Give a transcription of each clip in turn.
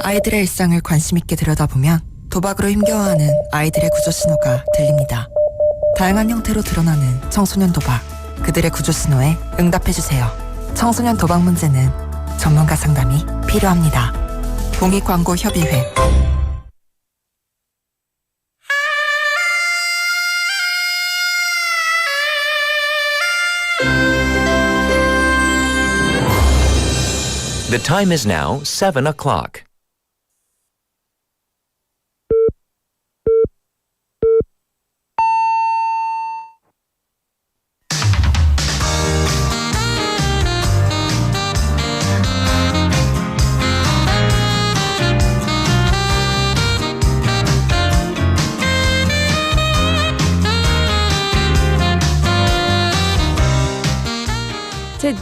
아이들의 일상을 관심 있게 들여다보면 도박으로 힘겨워하는 아이들의 구조 신호가 들립니다. 다양한 형태로 드러나는 청소년 도박, 그들의 구조 신호에 응답해주세요. 청소년 도박 문제는 전문가 상담이 필요합니다. 공익광고협의회. The time is now 7 o'clock.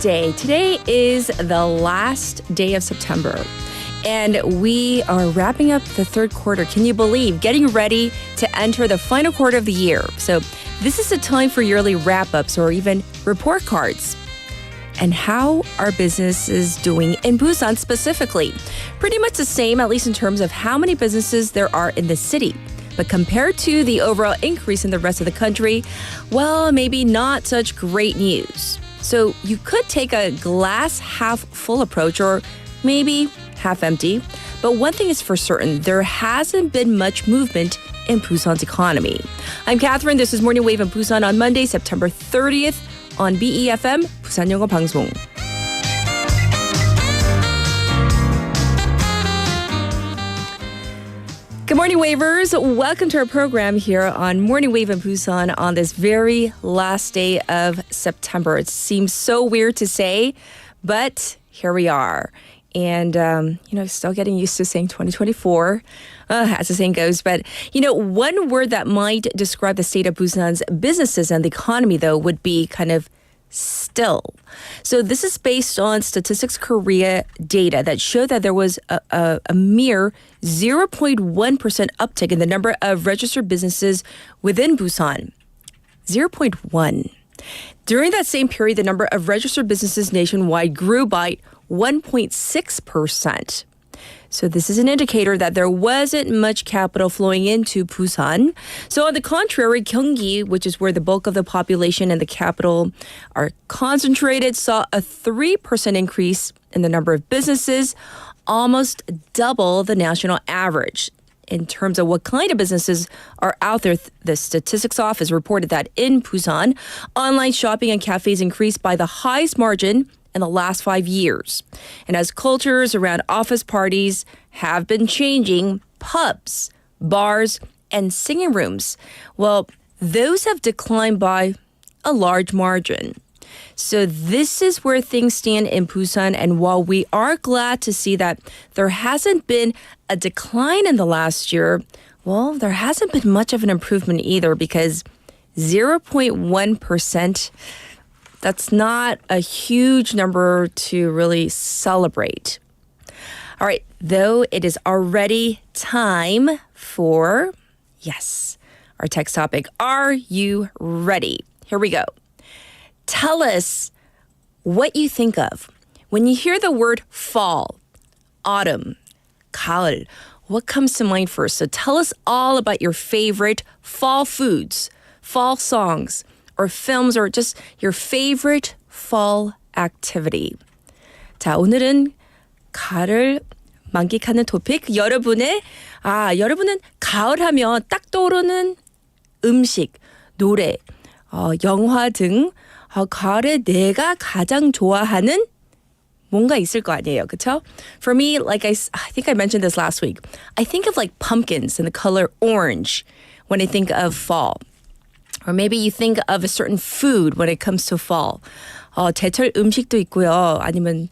Today is the last day of September, and we are wrapping up the third quarter. Can you believe? Getting ready to enter the final quarter of the year. So this is the time for yearly wrap-ups or even report cards. And how are businesses doing in Busan specifically? Pretty much the same, at least in terms of how many businesses there are in the city. But compared to the overall increase in the rest of the country, well, maybe not such great news. So you could take a glass half full approach or maybe half empty. But one thing is for certain, there hasn't been much movement in Busan's economy. I'm Catherine. This is Morning Wave in Busan on Monday, September 30th on BEFM, 부산영어방송. Good morning, Wavers. Welcome to our program here on Morning Wave in Busan on this very last day of September. It seems so weird to say, but here we are. And, still getting used to saying 2024, as the saying goes. But, one word that might describe the state of Busan's businesses and the economy, though, would be kind of still. So this is based on Statistics Korea data that showed that there was a mere 0.1% uptick in the number of registered businesses within Busan. 0.1. During that same period, the number of registered businesses nationwide grew by 1.6%. So this is an indicator that there wasn't much capital flowing into Busan. So on the contrary, Gyeonggi, which is where the bulk of the population and the capital are concentrated, saw a 3% increase in the number of businesses, almost double the national average. In terms of what kind of businesses are out there, the statistics office reported that in Busan, online shopping and cafes increased by the highest margin in the last 5 years. And as cultures around office parties have been changing, pubs, bars, and singing rooms, well, those have declined by a large margin. So this is where things stand in Busan. And while we are glad to see that there hasn't been a decline in the last year, well, there hasn't been much of an improvement either because 0.1%, that's not a huge number to really celebrate. All right, though it is already time for, yes, our text topic. Are you ready? Here we go. Tell us what you think of when you hear the word fall, autumn, 가을. What comes to mind first? So tell us all about your favorite fall foods, fall songs, or films, or just your favorite fall activity. 자, 오늘은 가을을 만끽하는 토픽. 여러분은 가을 하면 딱 떠오르는 음식, 노래, 영화 등 가을에 내가 가장 좋아하는 뭔가 있을 거 아니에요, 그렇죠? For me, like I think I mentioned this last week, I think of like pumpkins and the color orange when I think of fall. Or maybe you think of a certain food when it comes to fall. 제철 음식도 있고요. 아니면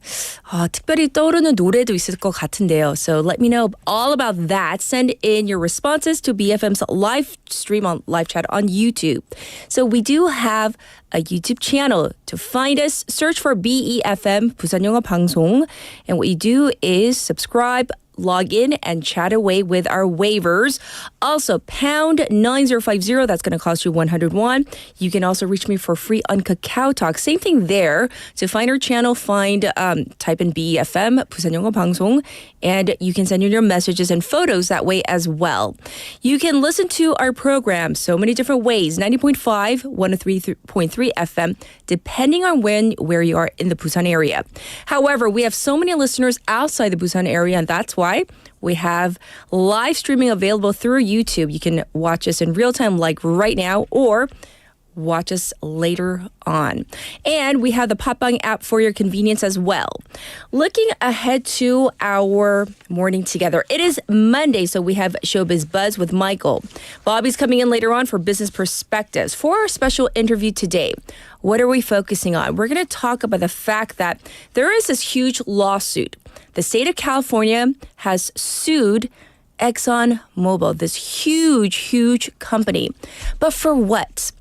특별히 떠오르는 노래도 있을 것 같은데요. So let me know all about that. Send in your responses to BFM's live stream on live chat on YouTube. So we do have a YouTube channel. To find us, search for BEFM 부산영어방송. And what you do is subscribe, log in and chat away with our waivers. Also, pound 9050, that's going to cost you 101. You can also reach me for free on Kakao Talk. Same thing there. To find our channel, type in BEFM, 부산영어방송, and you can send in your messages and photos that way as well. You can listen to our program so many different ways, 90.5, 103.3 FM, depending on where you are in the Busan area. However, we have so many listeners outside the Busan area, and that's why we have live streaming available through YouTube. You can watch us in real time like right now, or watch us later on. And we have the Popbang app for your convenience as well. Looking ahead to our morning together. It is Monday, so we have Showbiz Buzz with Michael. Bobby's coming in later on for Business Perspectives. For our special interview today, what are we focusing on? We're going to talk about the fact that there is this huge lawsuit. The state of California has sued Exxon Mobile, this huge company. But for what?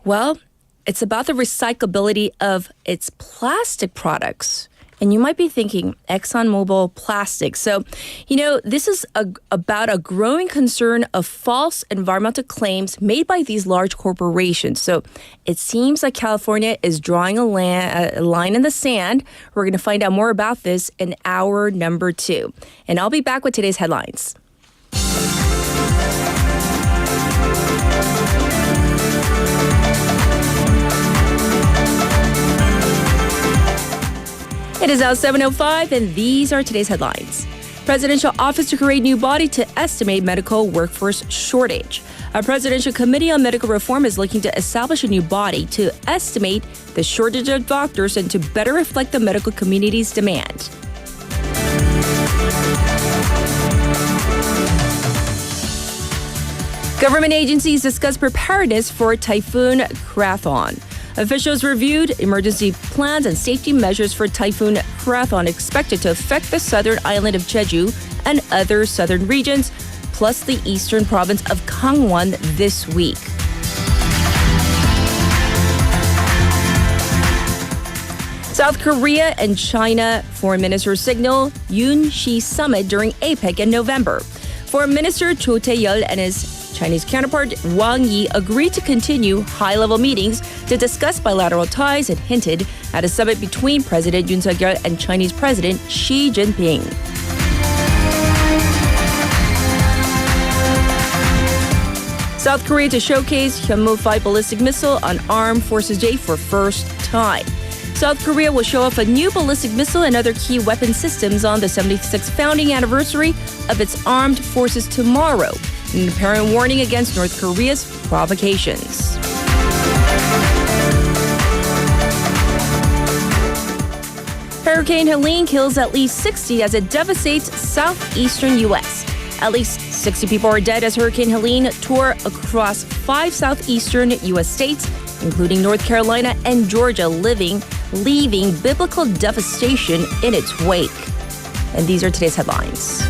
Well, it's about the recyclability of its plastic products. And you might be thinking, Exxon Mobile plastic. So, this is about a growing concern of false environmental claims made by these large corporations. So it seems like California is drawing a line in the sand. We're going to find out more about this in hour number 2. And I'll be back with today's headlines. It is now 7:05, and these are today's headlines. Presidential office to create new body to estimate medical workforce shortage. A presidential committee on medical reform is looking to establish a new body to estimate the shortage of doctors and to better reflect the medical community's demand. Government agencies discuss preparedness for Typhoon Krathon. Officials reviewed emergency plans and safety measures for Typhoon Krathon expected to affect the southern island of Jeju and other southern regions, plus the eastern province of Gangwon this week. South Korea and China foreign ministers signal Yoon-Shi summit during APEC in November. Foreign Minister Cho Tae-yeol and his Chinese counterpart Wang Yi agreed to continue high-level meetings to discuss bilateral ties and hinted at a summit between President Yoon Suk-yeol and Chinese President Xi Jinping. South Korea to showcase Hyunmoo 5 ballistic missile on Armed Forces Day for first time. South Korea will show off a new ballistic missile and other key weapon systems on the 76th founding anniversary of its armed forces tomorrow, an apparent warning against North Korea's provocations. Hurricane Helene kills at least 60 as it devastates southeastern U.S. At least 60 people are dead as Hurricane Helene tore across 5 southeastern U.S. states, including North Carolina and Georgia, leaving biblical devastation in its wake. And these are today's headlines.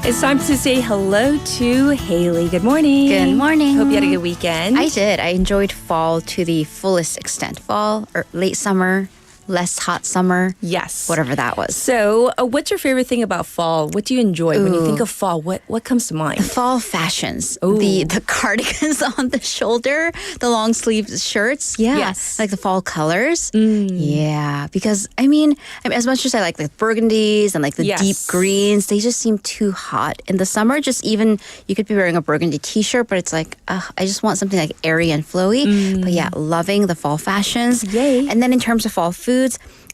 It's time to say hello to Haley. Good morning. Good morning. Hope you had a good weekend. I did. I enjoyed fall to the fullest extent. Fall or late summer, less hot summer. Yes. Whatever that was. So, what's your favorite thing about fall? What do you enjoy when you think of fall? What comes to mind? Fall fashions. Ooh. The cardigans on the shoulder, the long sleeve shirts. Yeah. Yes. Like the fall colors. Yeah. Because I mean, as much as I like the burgundies and like the Yes. deep greens, they just seem too hot in the summer. Just even you could be wearing a burgundy t-shirt, but it's like, I just want something like airy and flowy. But yeah, loving the fall fashions. Yay. And then in terms of fall foods,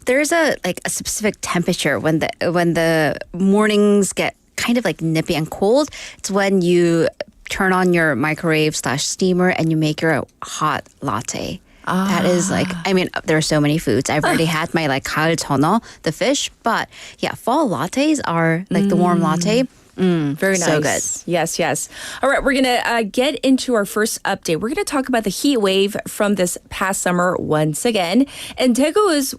there's a specific temperature when the mornings get kind of like nippy and cold. It's when you turn on your microwave / steamer and you make your hot latte. That is like, I mean, there are so many foods. I've already had my like 가을 전어, the fish, but yeah, fall lattes are like the warm latte. Very nice. So good. Yes, yes. All right, we're going to get into our first update. We're going to talk about the heat wave from this past summer once again. And Daegu is,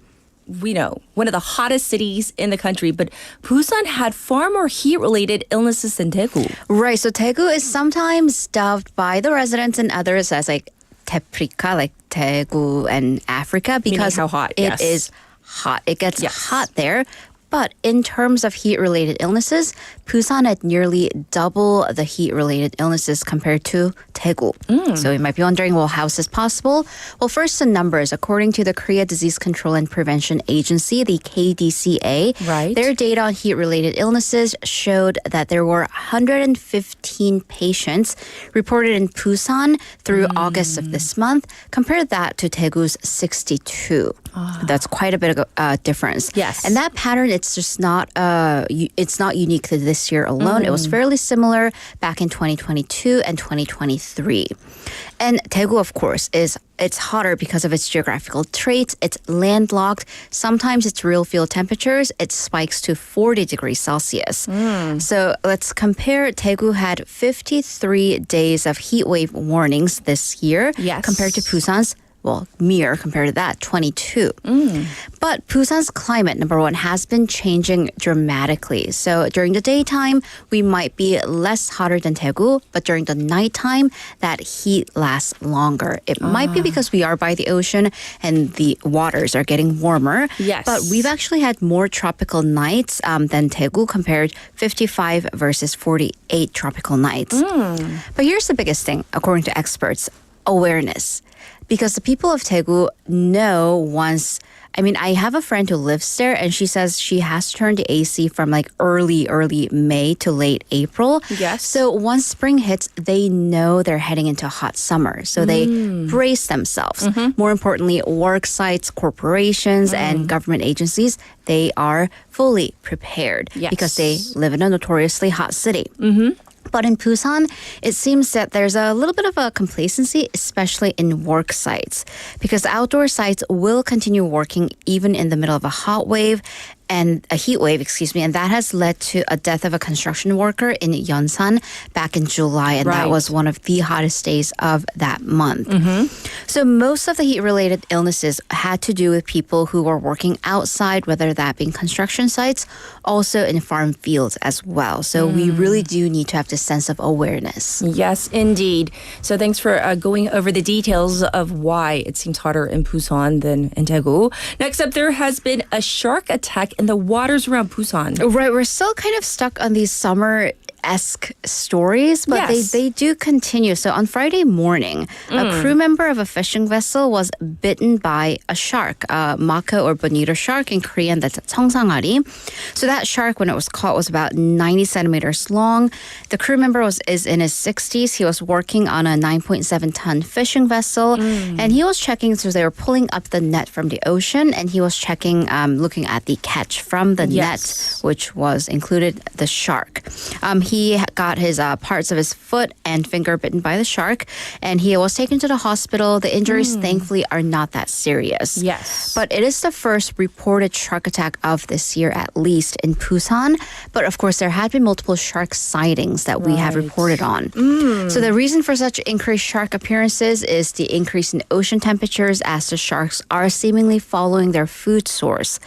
we know, one of the hottest cities in the country, but Busan had far more heat-related illnesses than Daegu. Right. So Daegu is sometimes dubbed by the residents and others as like 대프리카, like Daegu and Africa, because how hot, it is yes. hot. It gets Yes. hot there. But in terms of heat-related illnesses, Busan had nearly double the heat-related illnesses compared to Daegu. So you might be wondering, well, how is this possible? Well, first, the numbers. According to the Korea Disease Control and Prevention Agency, the KDCA, Right. their data on heat-related illnesses showed that there were 115 patients reported in Busan through August of this month. Compare that to Daegu's 62. That's quite a bit of a difference. Yes. And that pattern, it's just not it's not unique to this year alone. It was fairly similar back in 2022 and 2023. And Daegu, of course, it's hotter because of its geographical traits. It's landlocked. Sometimes its real field temperatures, it spikes to 40 degrees Celsius. So let's compare. Daegu had 53 days of heat wave warnings this year Yes. compared to Busan's, well, mere compared to that, 22. But Busan's climate, number one, has been changing dramatically. So during the daytime, we might be less hotter than Daegu, but during the nighttime, that heat lasts longer. It might be because we are by the ocean and the waters are getting warmer. Yes. But we've actually had more tropical nights than Daegu, compared 55 versus 48 tropical nights. But here's the biggest thing, according to experts, awareness. Because the people of Daegu know once, I mean, I have a friend who lives there and she says she has to turn the AC from like early May to late April. Yes. So once spring hits, they know they're heading into hot summer. So they brace themselves. More importantly, work sites, corporations, and government agencies, they are fully prepared Yes. because they live in a notoriously hot city. But in Busan, it seems that there's a little bit of a complacency, especially in work sites, because outdoor sites will continue working even in the middle of a hot wave and a heat wave, and that has led to a death of a construction worker in Yeonsan back in July, and that Right. was one of the hottest days of that month. So most of the heat-related illnesses had to do with people who were working outside, whether that being construction sites, also in farm fields as well. So we really do need to have this sense of awareness. Yes, indeed. So thanks for going over the details of why it seems hotter in Busan than in Daegu. Next up, there has been a shark attack in the waters around Busan. Right, we're still kind of stuck on these summer-esque stories, but Yes. they do continue. So on Friday morning, a crew member of a fishing vessel was bitten by a shark, a mako or bonito shark in Korean, that's 청상아리. So that shark, when it was caught, was about 90 centimeters long. The crew member is in his 60s. He was working on a 9.7-ton fishing vessel, and he was checking, so they were pulling up the net from the ocean, and he was checking, looking at the catch from the net, which was included the shark. He got his parts of his foot and finger bitten by the shark, and he was taken to the hospital. The injuries, thankfully, are not that serious. Yes. But it is the first reported shark attack of this year, at least in Busan. But of course, there had been multiple shark sightings that we have reported on. So the reason for such increased shark appearances is the increase in ocean temperatures, as the sharks are seemingly following their food source.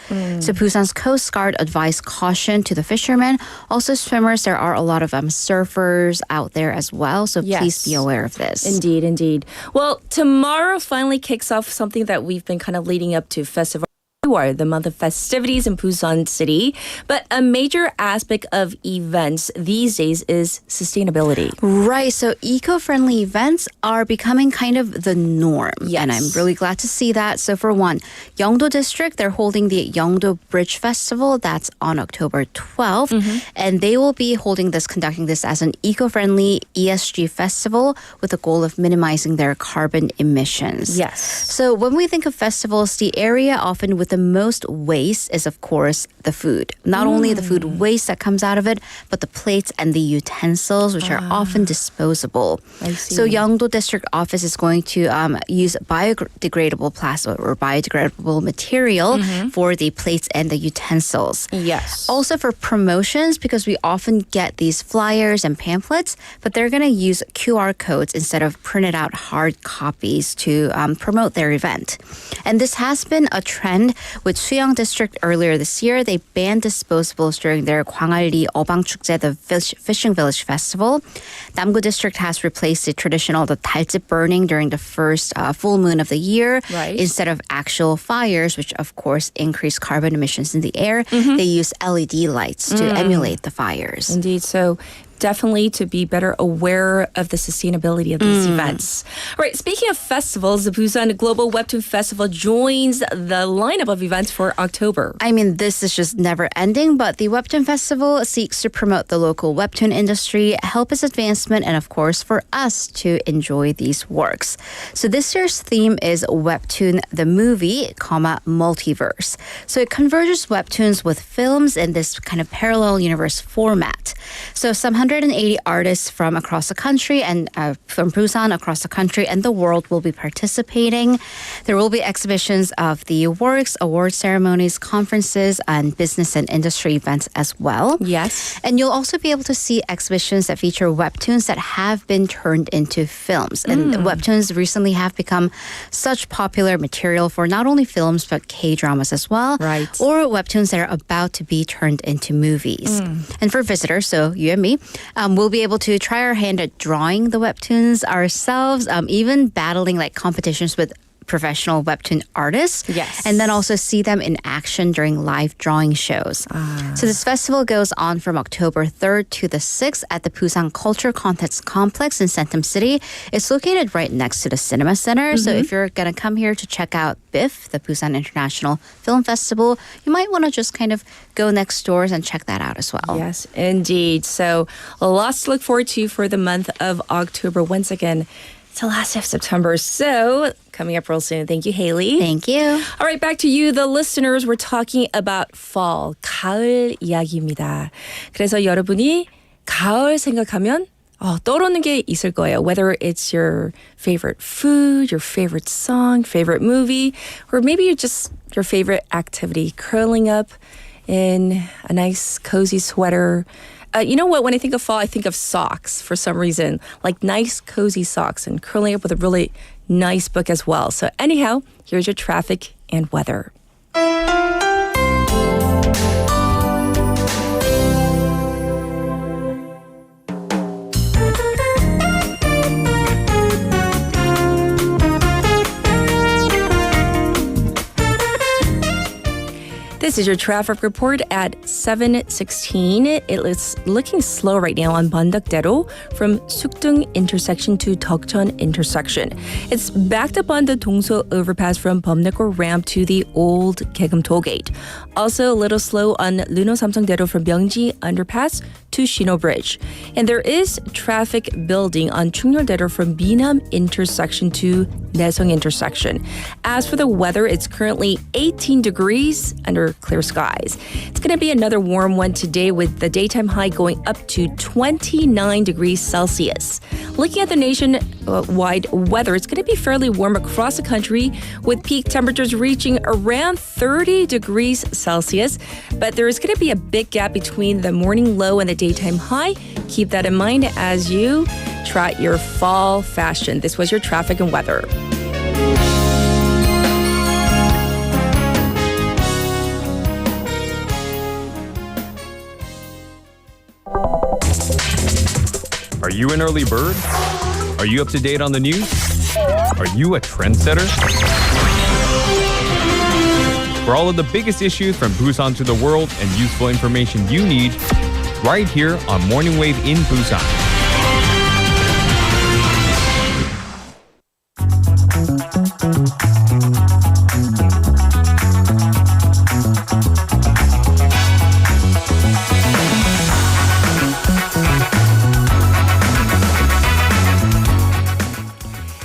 So Busan's Coast Guard advised caution to the fishermen. Also, swimmers, there are a lot of surfers out there as well. So please be aware of this. Indeed, indeed. Well, tomorrow finally kicks off something that we've been kind of leading up to, Festival the month of festivities in Busan City. But a major aspect of events these days is sustainability. Right. So eco-friendly events are becoming kind of the norm. Yes. And I'm really glad to see that. So for one, Yeongdo District, they're holding the Yeongdo Bridge Festival. That's on October 12th. And they will be conducting this as an eco-friendly ESG festival with the goal of minimizing their carbon emissions. Yes. So when we think of festivals, the area often with with the most waste is, of course, the food. Not only the food waste that comes out of it, but the plates and the utensils, which are often disposable. I see. So Yeongdo District Office is going to use biodegradable plastic or biodegradable material for the plates and the utensils. Yes. Also for promotions, because we often get these flyers and pamphlets, but they're going to use QR codes instead of printed out hard copies to promote their event. And this has been a trend with Suyang District earlier this year. They banned disposables during their 광안리 어방축제, the fishing village festival. Namgu District has replaced the traditional 달집 burning during the first full moon of the year. Right. Instead of actual fires, which of course increase carbon emissions in the air. They use LED lights to emulate the fires. Indeed. So definitely to be better aware of the sustainability of these events. All right, speaking of festivals, the Busan Global Webtoon Festival joins the lineup of events for October. I mean, this is just never ending, but the Webtoon Festival seeks to promote the local webtoon industry, help its advancement, and of course, for us to enjoy these works. So this year's theme is Webtoon the Movie, Multiverse. So it converges webtoons with films in this kind of parallel universe format. So some 180 artists from across the country and from Busan across the country and the world will be participating. There will be exhibitions of the works, award ceremonies, conferences, and business and industry events as well. Yes. And you'll also be able to see exhibitions that feature webtoons that have been turned into films. And webtoons recently have become such popular material for not only films but K-dramas as well. Right. Or webtoons that are about to be turned into movies. And for visitors, so you and me, we'll be able to try our hand at drawing the webtoons ourselves, even battling like competitions with professional webtoon artists. Yes. And then also see them in action during live drawing shows. So this festival goes on from October 3rd to the 6th at the Busan Culture Contest Complex in Centum City. It's located right next to the Cinema Center. So if you're going to come here to check out BIFF, the Busan International Film Festival, you might want to just kind of go next doors and check that out as well. Yes, indeed. So lots to look forward to for the month of October. Once again, it's the last day of September. So coming up real soon. Thank you, Haley. Thank you. All right, back to you, the listeners. We're talking about fall, 가을 이야기입니다. 그래서 여러분이 가을 생각하면 떠오르는 게 있을 거예요. Whether it's your favorite food, your favorite song, favorite movie, or maybe your favorite activity, curling up in a nice cozy sweater. You know what? When I think of fall, I think of socks for some reason, like nice cozy socks and curling up with a really nice book as well. So anyhow, here's your traffic and weather. This is your traffic report at 7:16. It is looking slow right now on Bandakdero from Sukdung intersection to Deokjeon intersection. It's backed up on the Dongso overpass from Bumnekor ramp to the old Gaegeum tollgate. Also a little slow on Luno Samsungdero from Myeongji underpass to Shino Bridge. And there is traffic building on Chungnyeoldero from Binam intersection to Naesung intersection. As for the weather, it's currently 18 degrees under clear skies. It's going to be another warm one today with the daytime high going up to 29 degrees Celsius. Looking at the nationwide weather, it's going to be fairly warm across the country with peak temperatures reaching around 30 degrees Celsius. But there is going to be a big gap between the morning low and the daytime high. Keep that in mind as you try your fall fashion. This was your traffic and weather. Are you an early bird? Are you up to date on the news? Are you a trendsetter? For all of the biggest issues from Busan to the world and useful information you need, right here on Morning Wave in Busan.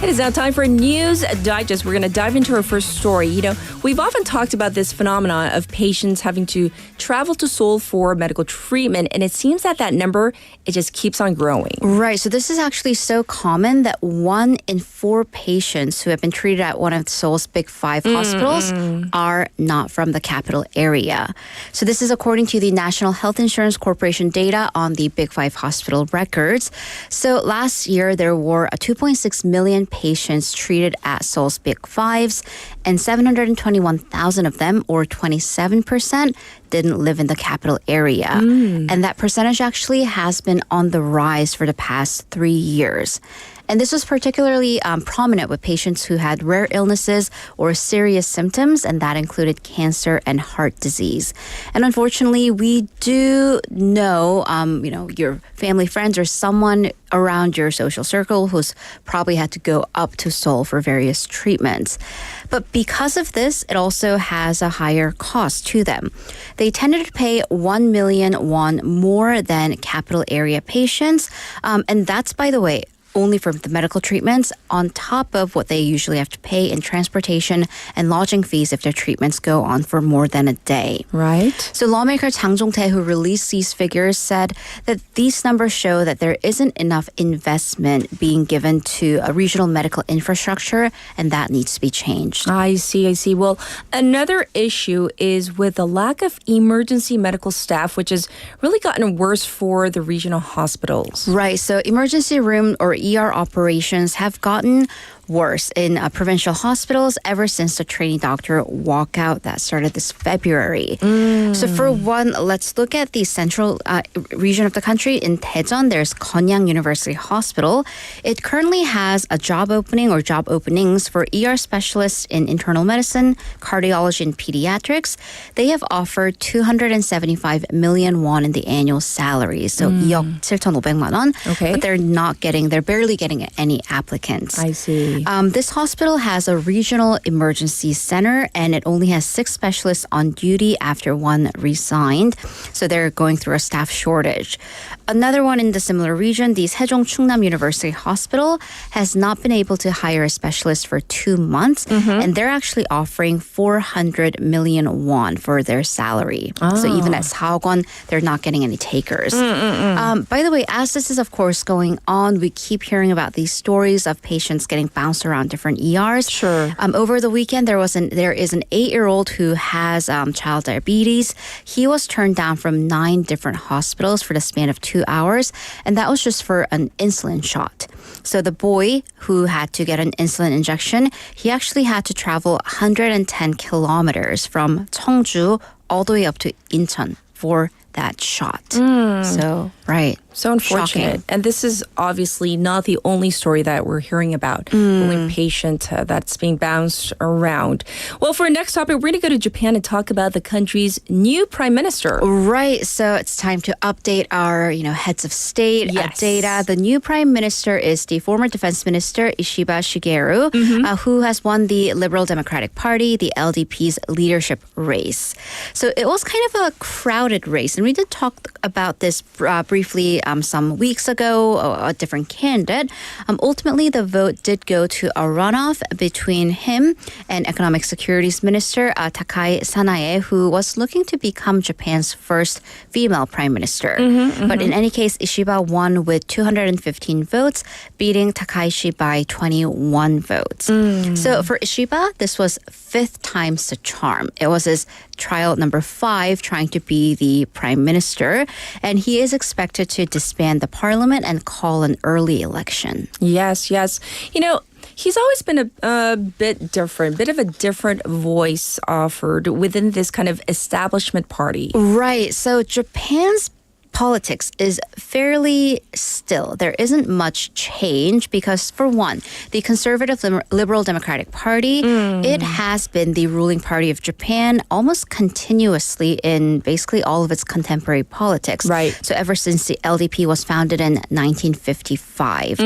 It is now time for a news digest. We're going to dive into our first story. You know, we've often talked about this phenomenon of patients having to travel to Seoul for medical treatment, and it seems that number, it just keeps on growing. Right. So this is actually so common that 1 in 4 patients who have been treated at one of Seoul's big 5 hospitals are not from the capital area. So this is according to the National Health Insurance Corporation data on the big 5 hospital records. So last year, there were 2.6 million patients treated at Seoul's big 5s, and 721,000 of them, or 27%, didn't live in the capital area. And that percentage actually has been on the rise for the past 3 years. And this was particularly prominent with patients who had rare illnesses or serious symptoms, and that included cancer and heart disease. And unfortunately, we do know, your family, friends, or someone around your social circle who's probably had to go up to Seoul for various treatments. But because of this, it also has a higher cost to them. They tended to pay 1 million won more than capital area patients. And that's, by the way, only for the medical treatments, on top of what they usually have to pay in transportation and lodging fees if their treatments go on for more than a day. Right. So lawmaker Jang Jong-tae, who released these figures, said that these numbers show that there isn't enough investment being given to a regional medical infrastructure, and that needs to be changed. I see. Well, another issue is with the lack of emergency medical staff, which has really gotten worse for the regional hospitals. Right. So emergency room or ER operations have gotten worse in provincial hospitals ever since the trainee doctor walkout that started this February. So for one, let's look at the central region of the country. In Daejeon, there's Gyeongyang University Hospital. It currently has a job opening or job openings for ER specialists in internal medicine, cardiology, and pediatrics. They have offered 275 million won in the annual salary, so 2억 7,500만 won. Okay. But they're barely getting any applicants. I see. This hospital has a regional emergency center, and it only has 6 specialists on duty after 1 resigned. So they're going through a staff shortage. Another one in the similar region, the Sejong Chungnam University Hospital, has not been able to hire a specialist for 2 months, and they're actually offering 400 million won for their salary. So even at Saogwon, they're not getting any takers. By the way, as this is, of course, going on, we keep hearing about these stories of patients getting bounced around different ERs. Sure. Over the weekend, there is an 8-year-old who has child diabetes. He was turned down from 9 different hospitals for the span of 2 hours, and that was just for an insulin shot. So the boy who had to get an insulin injection, he actually had to travel 110 kilometers from Cheongju all the way up to Incheon for that shot. So, right. So unfortunate. Shocking. And this is obviously not the only story that we're hearing about. Only patient that's being bounced around. Well, for our next topic, we're going to go to Japan and talk about the country's new prime minister. Right. So it's time to update our, heads of state Yes. data. The new prime minister is the former defense minister, Ishiba Shigeru, who has won the Liberal Democratic Party, the LDP's leadership race. So it was kind of a crowded race. And we did talk about this briefly some weeks ago, a different candidate. Ultimately, the vote did go to a runoff between him and Economic Securities Minister Takai Sanae, who was looking to become Japan's first female prime minister. But in any case, Ishiba won with 215 votes, beating Takaishi by 21 votes. So for Ishiba, this was 5th time's the charm. It was his trial number 5 trying to be the prime minister, and he is expected to disband the parliament and call an early election. Yes. He's always been a bit different, bit of a different voice offered within this kind of establishment party. Right. So Japan's politics is fairly still. There isn't much change because, for one, the conservative Liberal Democratic Party, it has been the ruling party of Japan almost continuously in basically all of its contemporary politics. Right. So ever since the LDP was founded in 1955.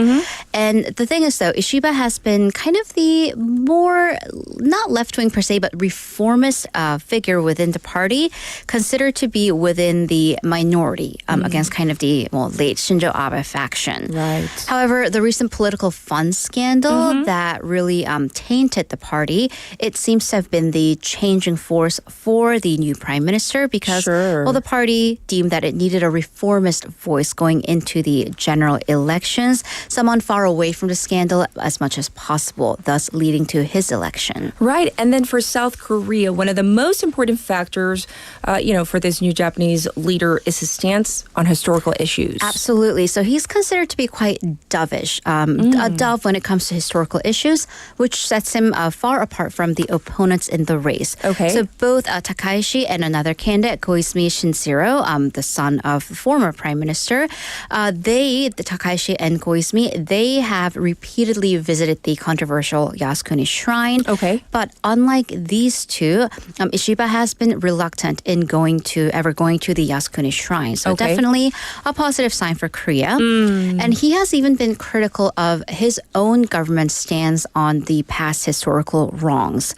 And the thing is, though, Ishiba has been kind of the more, not left-wing per se, but reformist figure within the party, considered to be within the minority. against kind of the late Shinzo Abe faction. Right. However, the recent political fund scandal that really tainted the party, it seems to have been the changing force for the new prime minister because the party deemed that it needed a reformist voice going into the general elections, someone far away from the scandal as much as possible, thus leading to his election. Right. And then for South Korea, one of the most important factors, for this new Japanese leader is his stance on historical issues. Absolutely. So he's considered to be quite dovish, a dove when it comes to historical issues, which sets him far apart from the opponents in the race. Okay. So both Takahashi and another candidate, Koizumi Shinjiro, the son of the former prime minister, the Takahashi and Koizumi, they have repeatedly visited the controversial Yasukuni Shrine. Okay. But unlike these two, Ishiba has been reluctant in going to the Yasukuni Shrine. So definitely a positive sign for Korea. And he has even been critical of his own government's stance on the past historical wrongs.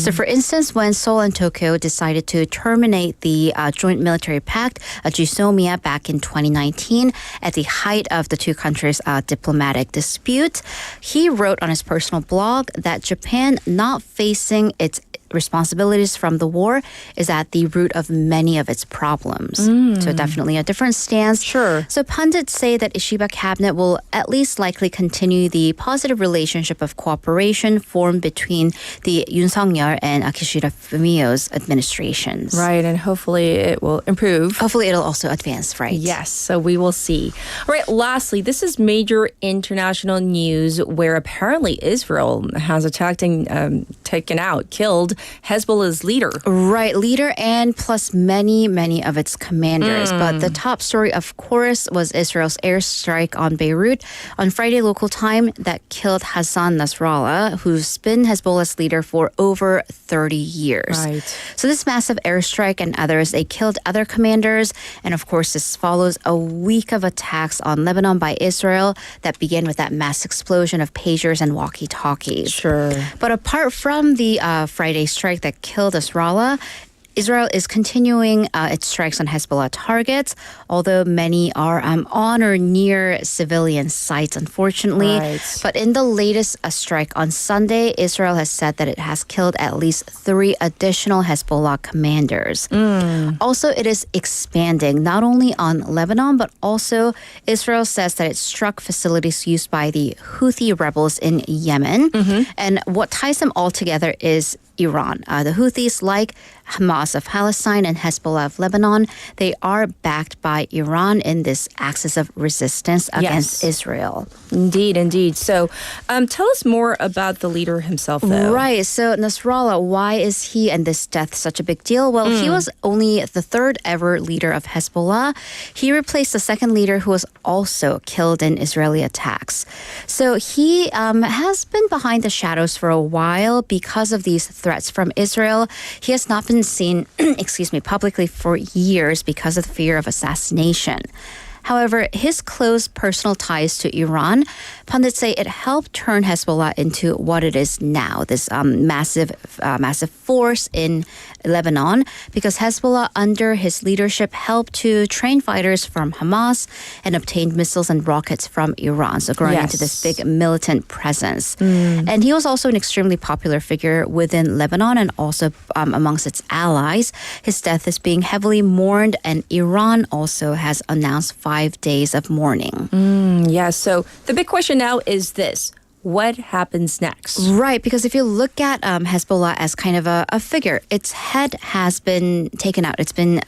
So for instance, when Seoul and Tokyo decided to terminate the joint military pact, JISOMIA, back in 2019, at the height of the two countries' diplomatic dispute, he wrote on his personal blog that Japan not facing its responsibilities from the war is at the root of many of its problems. So definitely a different stance. Sure. So pundits say that Ishiba cabinet will at least likely continue the positive relationship of cooperation formed between the Yoon Suk-yeol and Kishida Fumio's administrations. Right. And hopefully it will improve. Hopefully it'll also advance, right? Yes, so we will see. All right, lastly, this is major international news where apparently Israel has attacked and killed Hezbollah's leader. Right, leader and plus many of its commanders. But the top story, of course, was Israel's airstrike on Beirut on Friday local time that killed Hassan Nasrallah, who's been Hezbollah's leader for over 30 years. Right. So this massive airstrike and others, they killed other commanders. And of course, this follows a week of attacks on Lebanon by Israel that began with that mass explosion of pagers and walkie-talkies. Sure. But apart from the Friday strike that killed Nasrallah, Israel is continuing its strikes on Hezbollah targets, although many are on or near civilian sites, unfortunately. Right. But in the latest strike on Sunday, Israel has said that it has killed at least 3 additional Hezbollah commanders. Also, it is expanding not only on Lebanon, but also Israel says that it struck facilities used by the Houthi rebels in Yemen. And what ties them all together is Iran. The Houthis, like Hamas of Palestine and Hezbollah of Lebanon, they are backed by Iran in this axis of resistance against Israel. Indeed. So tell us more about the leader himself, though. Right. So Nasrallah, why is he and this death such a big deal? Well, he was only the 3rd ever leader of Hezbollah. He replaced the 2nd leader who was also killed in Israeli attacks. So he has been behind the shadows for a while because of these threats from Israel. He has not been seen, publicly for years because of the fear of assassination. However, his close personal ties to Iran, pundits say it helped turn Hezbollah into what it is now, this massive force in Lebanon, because Hezbollah, under his leadership, helped to train fighters from Hamas and obtained missiles and rockets from Iran, so growing into this big militant presence. And he was also an extremely popular figure within Lebanon and also amongst its allies. His death is being heavily mourned, and Iran also has announced 5 days of mourning. So the big question now is this. What happens next? Right, because if you look at Hezbollah as kind of a figure, its head has been taken out. It's been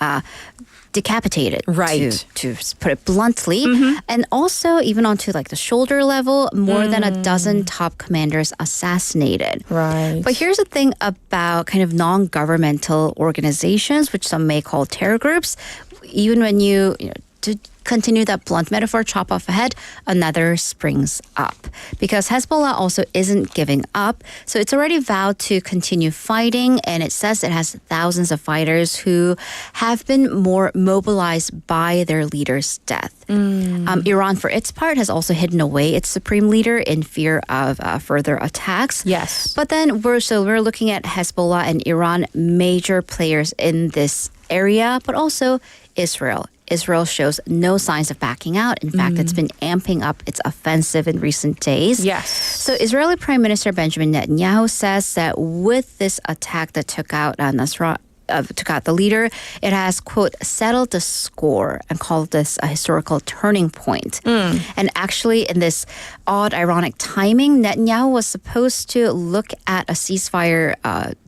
decapitated, right? To put it bluntly. And also, even onto like the shoulder level, more than a dozen top commanders assassinated. Right. But here's the thing about kind of non-governmental organizations, which some may call terror groups. Even when you to continue that blunt metaphor, chop off a head, another springs up. Because Hezbollah also isn't giving up. So it's already vowed to continue fighting, and it says it has thousands of fighters who have been more mobilized by their leader's death. Iran, for its part, has also hidden away its supreme leader in fear of further attacks. Yes. But then we're looking at Hezbollah and Iran, major players in this area, but also Israel. Israel shows no signs of backing out. In fact, it's been amping up its offensive in recent days. Yes. So Israeli Prime Minister Benjamin Netanyahu says that with this attack that took out the leader, it has, quote, settled the score and called this a historical turning point. And actually, in this odd, ironic timing, Netanyahu was supposed to look at a ceasefire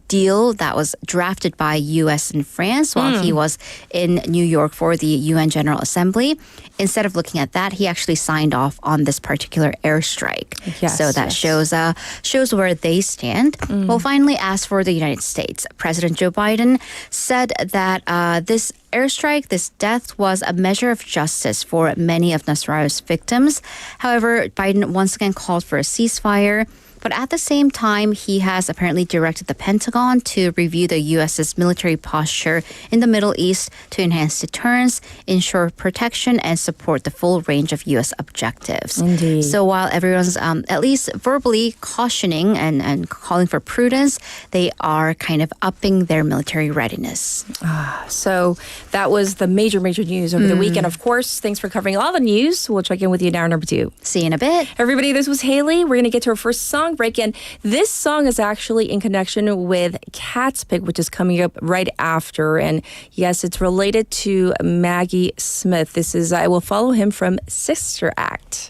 deal that was drafted by U.S. and France while he was in New York for the UN General Assembly. Instead of looking at that, he actually signed off on this particular airstrike. Yes, so that shows where they stand. Well, finally, as for the United States, President Joe Biden said that this airstrike, this death, was a measure of justice for many of Nasrallah's victims. However, Biden once again called for a ceasefire. But at the same time, he has apparently directed the Pentagon to review the U.S.'s military posture in the Middle East to enhance deterrence, ensure protection, and support the full range of U.S. objectives. Indeed. So while everyone's at least verbally cautioning and calling for prudence, they are kind of upping their military readiness. So that was the major news over the weekend. Of course, thanks for covering all the news. We'll check in with you in hour number 2. See you in a bit. Everybody, this was Haley. We're going to get to our first song break in. This song is actually in connection with Cat's Pick, which is coming up right after. And yes, it's related to Maggie Smith. This is I Will Follow Him from Sister Act.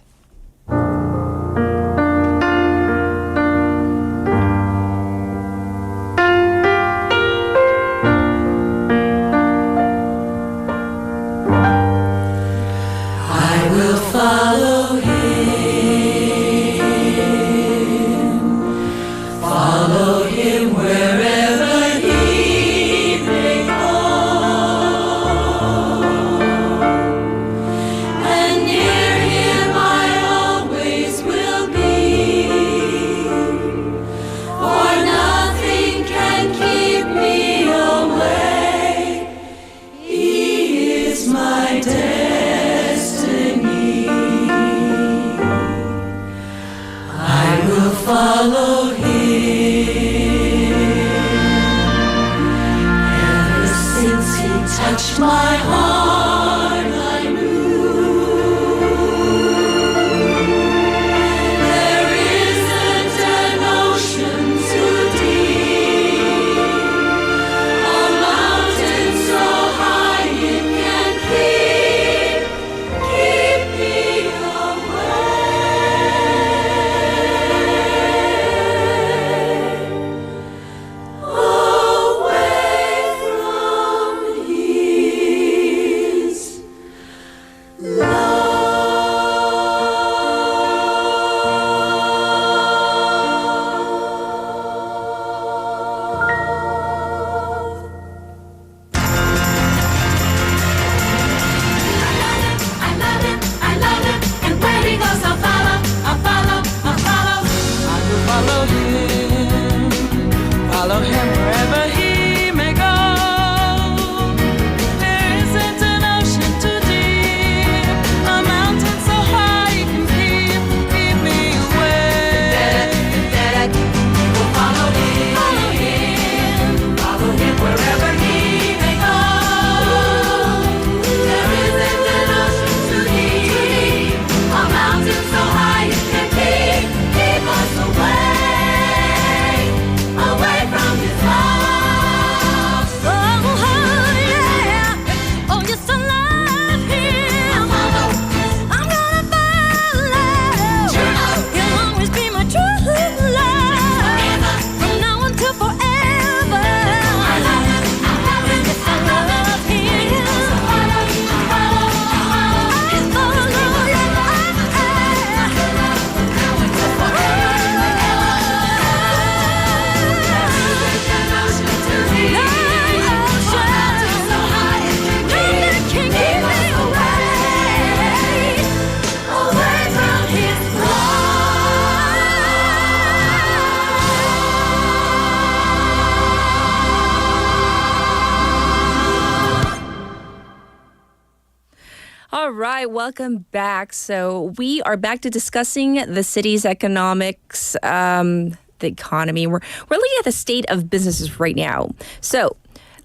All right, welcome back. So we are back to discussing the city's economics, the economy. We're looking at the state of businesses right now. So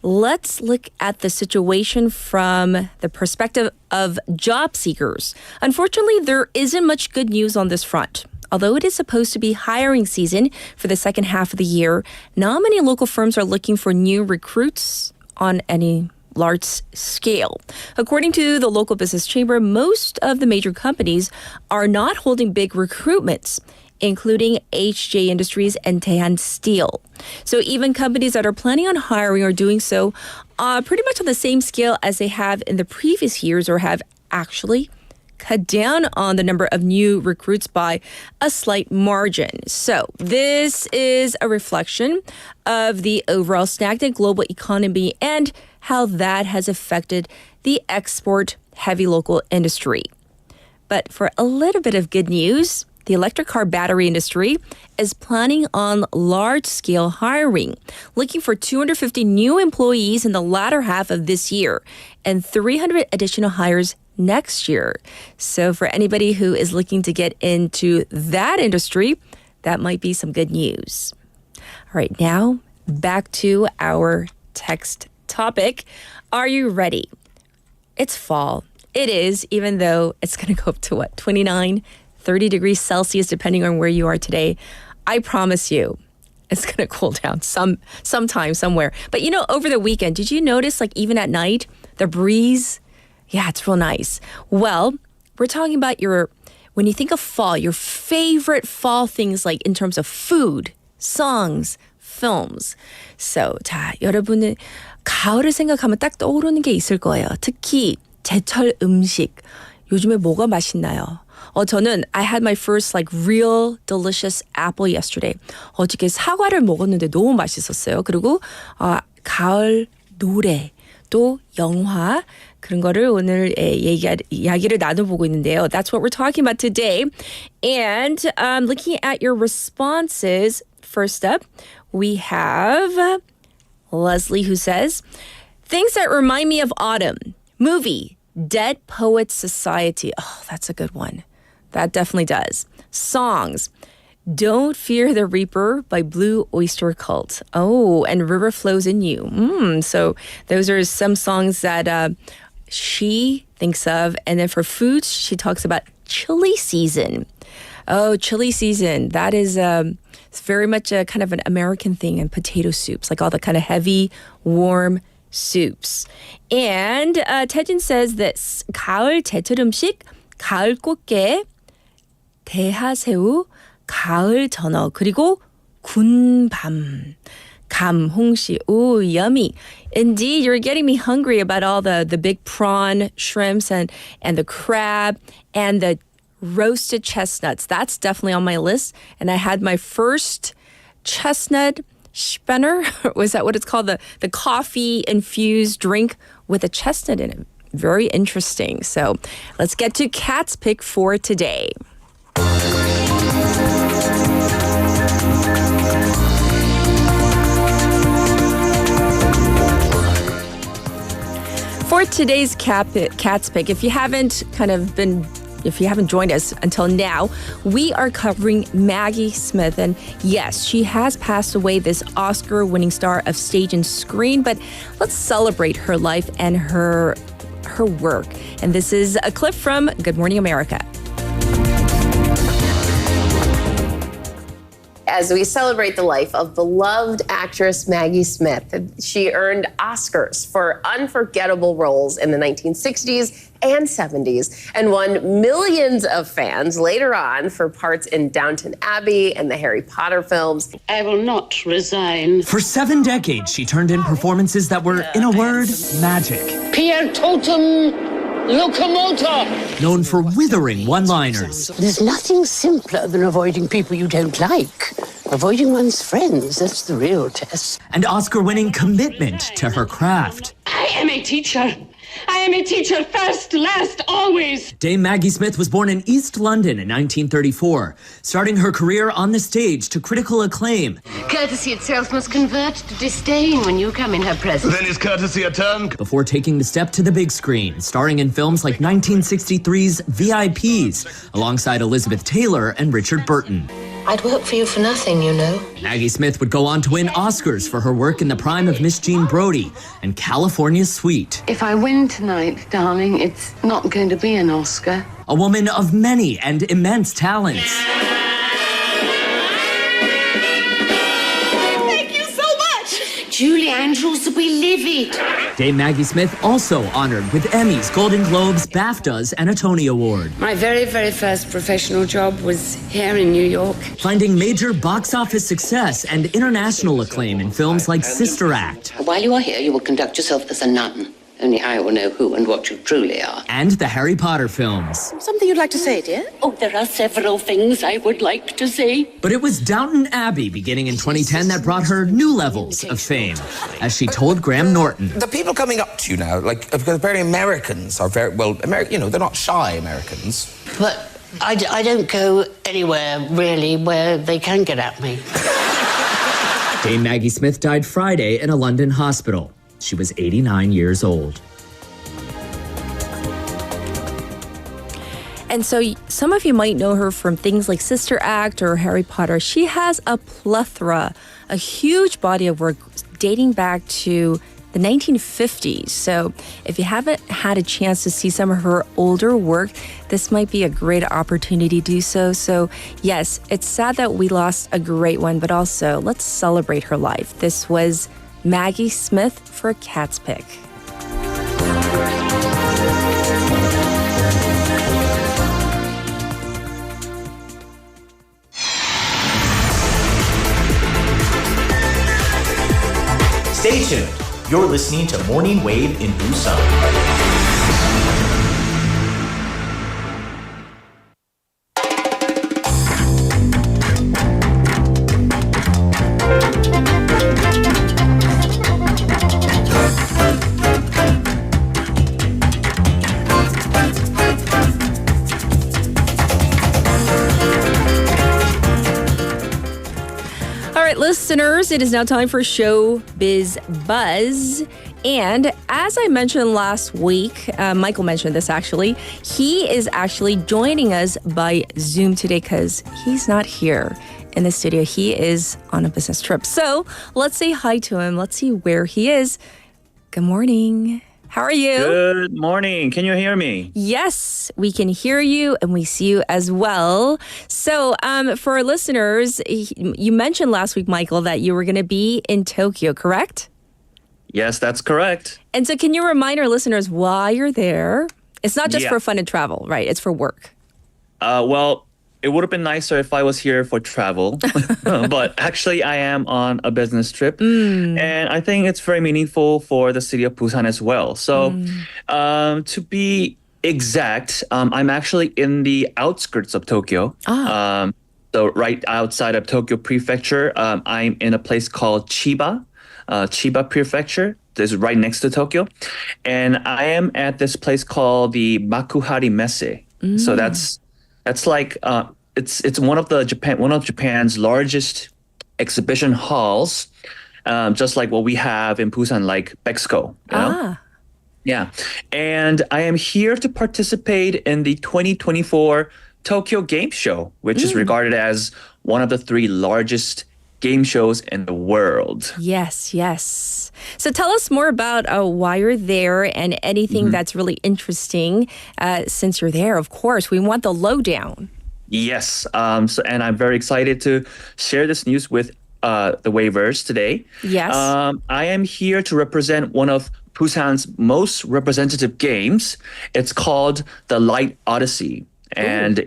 let's look at the situation from the perspective of job seekers. Unfortunately, there isn't much good news on this front. Although it is supposed to be hiring season for the second half of the year, not many local firms are looking for new recruits on any large scale. According to the local business chamber, most of the major companies are not holding big recruitments, including HJ Industries and Daehan Steel. So even companies that are planning on hiring are doing so pretty much on the same scale as they have in the previous years, or have actually cut down on the number of new recruits by a slight margin. So this is a reflection of the overall stagnant global economy and how that has affected the export-heavy local industry. But for a little bit of good news, the electric car battery industry is planning on large-scale hiring, looking for 250 new employees in the latter half of this year and 300 additional hires next year. So for anybody who is looking to get into that industry, that might be some good news. All right, now back to our text topic. Are you ready? It's fall. It is, even though it's going to go up to 29, 30 degrees Celsius, depending on where you are today. I promise you, it's going to cool down sometime, somewhere. But over the weekend, did you notice, even at night, the breeze? Yeah, it's real nice. Well, we're talking about when you think of fall, your favorite fall things, like in terms of food, songs, films. So, 자, 여러분은 가을을 생각하면 딱 떠오르는 게 있을 거예요. 특히 제철 음식. 요즘에 뭐가 맛있나요? 저는 I had my first real delicious apple yesterday. 어저께 사과를 먹었는데 너무 맛있었어요. 그리고 가을 노래, 또 영화, 그런 거를 오늘 이야기를 나눠보고 있는데요. That's what we're talking about today. And looking at your responses, first up, we have Leslie, who says, things that remind me of autumn. Movie, Dead Poets Society. Oh, that's a good one. That definitely does. Songs, Don't Fear the Reaper by Blue Oyster Cult. Oh, and River Flows in You. So those are some songs that she thinks of. And then for foods, she talks about chili season. Oh, chili season. That is it's very much a kind of an American thing, and potato soups, all the kind of heavy, warm soups. And Taejin says this, 가을 제철 음식, 가을 꽃게, 대하새우, 가을 전어, 그리고 군밤, 감, 홍시. Ooh, yummy. Indeed, you're getting me hungry about all the big prawn, shrimps, and the crab, and the roasted chestnuts. That's definitely on my list. And I had my first chestnut Spener. Was that what it's called? The coffee-infused drink with a chestnut in it. Very interesting. So let's get to Kat's pick for today. For today's Kat's pick, if you haven't joined us until now, we are covering Maggie Smith. And yes, she has passed away, this Oscar-winning star of stage and screen, but let's celebrate her life and her work. And this is a clip from Good Morning America. As we celebrate the life of beloved actress Maggie Smith, she earned Oscars for unforgettable roles in the 1960s and 70s and won millions of fans later on for parts in Downton Abbey and the Harry Potter films. I will not resign. For 7 decades, she turned in performances that were, in a word, magic. Pierre Totem Locomotor. Known for withering one-liners. There's nothing simpler than avoiding people you don't like. Avoiding one's friends, that's the real test. And Oscar-winning commitment to her craft. I am a teacher. I am a teacher first, last, always. Dame Maggie Smith was born in East London in 1934, starting her career on the stage to critical acclaim. Courtesy itself must convert to disdain when you come in her presence. Then is courtesy a turn? Before taking the step to the big screen, starring in films like 1963's VIPs, alongside Elizabeth Taylor and Richard Burton. I'd work for you for nothing, you know. Maggie Smith would go on to win Oscars for her work in the prime of Miss Jean Brodie and California's Sweet. If I win tonight, darling, it's not going to be an Oscar. A woman of many and immense talents. Julie Andrews will be livid. Dame Maggie Smith also honored with Emmys, Golden Globes, BAFTAs, and a Tony Award. My very, very first professional job was here in New York. Finding major box office success and international acclaim in films like Sister Act. While you are here, you will conduct yourself as a nun. Only I will know who and what you truly are. And the Harry Potter films. Something you'd like to say, dear? Oh, there are several things I would like to say. But it was Downton Abbey beginning in 2010 that brought her new levels of fame, as she told Graham Norton. The people coming up to you now, like, because very Americans are very, well, you know, they're not shy Americans. But I don't go anywhere, really, where they can get at me. Dame Maggie Smith died Friday in a London hospital. She was 89 years old. And so some of you might know her from things like Sister Act or Harry Potter. She has a plethora, a huge body of work dating back to the 1950s. So if you haven't had a chance to see some of her older work, this might be a great opportunity to do so. So yes, it's sad that we lost a great one, but also let's celebrate her life. This was Maggie Smith for Cat's Pick. Stay tuned. You're listening to Morning Wave in Busan. Listeners, it is now time for Showbiz Buzz. And as I mentioned last week, Michael mentioned this actually, he is actually joining us by Zoom today because he's not here in the studio. He is on a business trip. So let's say hi to him. Let's see where he is. Good morning. How are you? Good morning. Can you hear me? Yes, we can hear you and we see you as well. So for our listeners, you mentioned last week, Michael, that you were going to be in Tokyo, correct? Yes, that's correct. And so can you remind our listeners why you're there? It's not just for fun and travel, right? It's for work. Well, it would have been nicer if I was here for travel, but actually I am on a business trip and I think it's very meaningful for the city of Busan as well. So to be exact, I'm actually in the outskirts of Tokyo. So right outside of Tokyo Prefecture, I'm in a place called Chiba Prefecture. This is right next to Tokyo. And I am at this place called the Makuhari Messe. So that's like it's one of Japan's largest exhibition halls, just like what we have in Busan, like Bexco. You know? Yeah, and I am here to participate in the 2024 Tokyo Game Show, which is regarded as one of the 3 largest game shows in the world. Yes, yes. So tell us more about why you're there and anything that's really interesting since you're there, of course. We want the lowdown. Yes. And I'm very excited to share this news with the Wavers today. Yes. I am here to represent one of Busan's most representative games. It's called the Light Odyssey. And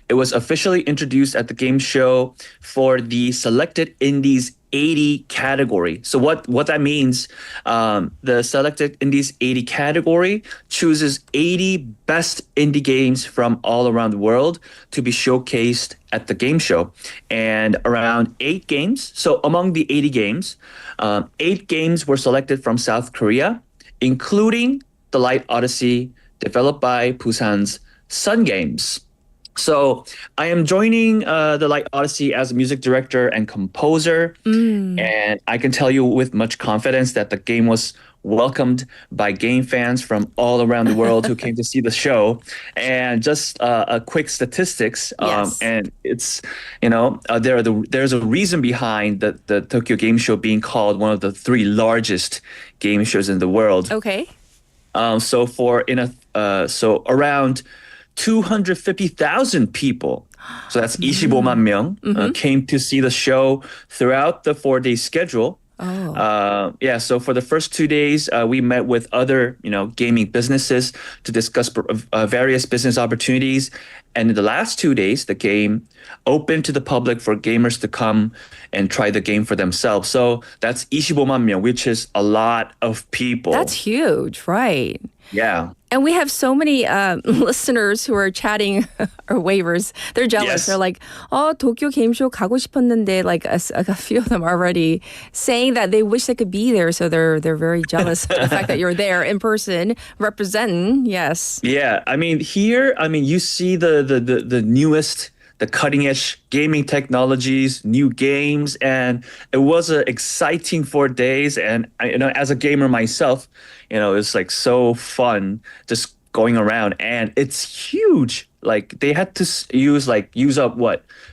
it was officially introduced at the game show for the Selected Indies 80 category. So what that means, the Selected Indies 80 category chooses 80 best indie games from all around the world to be showcased at the game show. And around 8 games, so among the 80 games, 8 games were selected from South Korea, including the Light Odyssey, developed by Busan's Sun Games. So I am joining the Light Odyssey as a music director and composer. And I can tell you with much confidence that the game was welcomed by game fans from all around the world who came to see the show. And just a quick statistics. And it's, there's a reason behind the Tokyo Game Show being called one of the 3 largest game shows in the world. Okay. So around 250,000 people, so that's 25만 명, came to see the show throughout the 4-day schedule. So for the first 2 days, we met with other, gaming businesses to discuss various business opportunities. And in the last 2 days, the game opened to the public for gamers to come and try the game for themselves. So that's 25만 명, which is a lot of people. That's huge, right? Yeah. And we have so many listeners who are chatting or waivers. They're jealous. Yes. They're like, 도쿄 게임쇼 가고 싶었는데, like a few of them are already saying that they wish they could be there. So they're very jealous of the fact that you're there in person representing. Yes. Yeah. Here, you see the newest, the cutting edge gaming technologies, new games, and it was an exciting 4 days. And as a gamer myself, it's like so fun just going around, and it's huge. Like they had to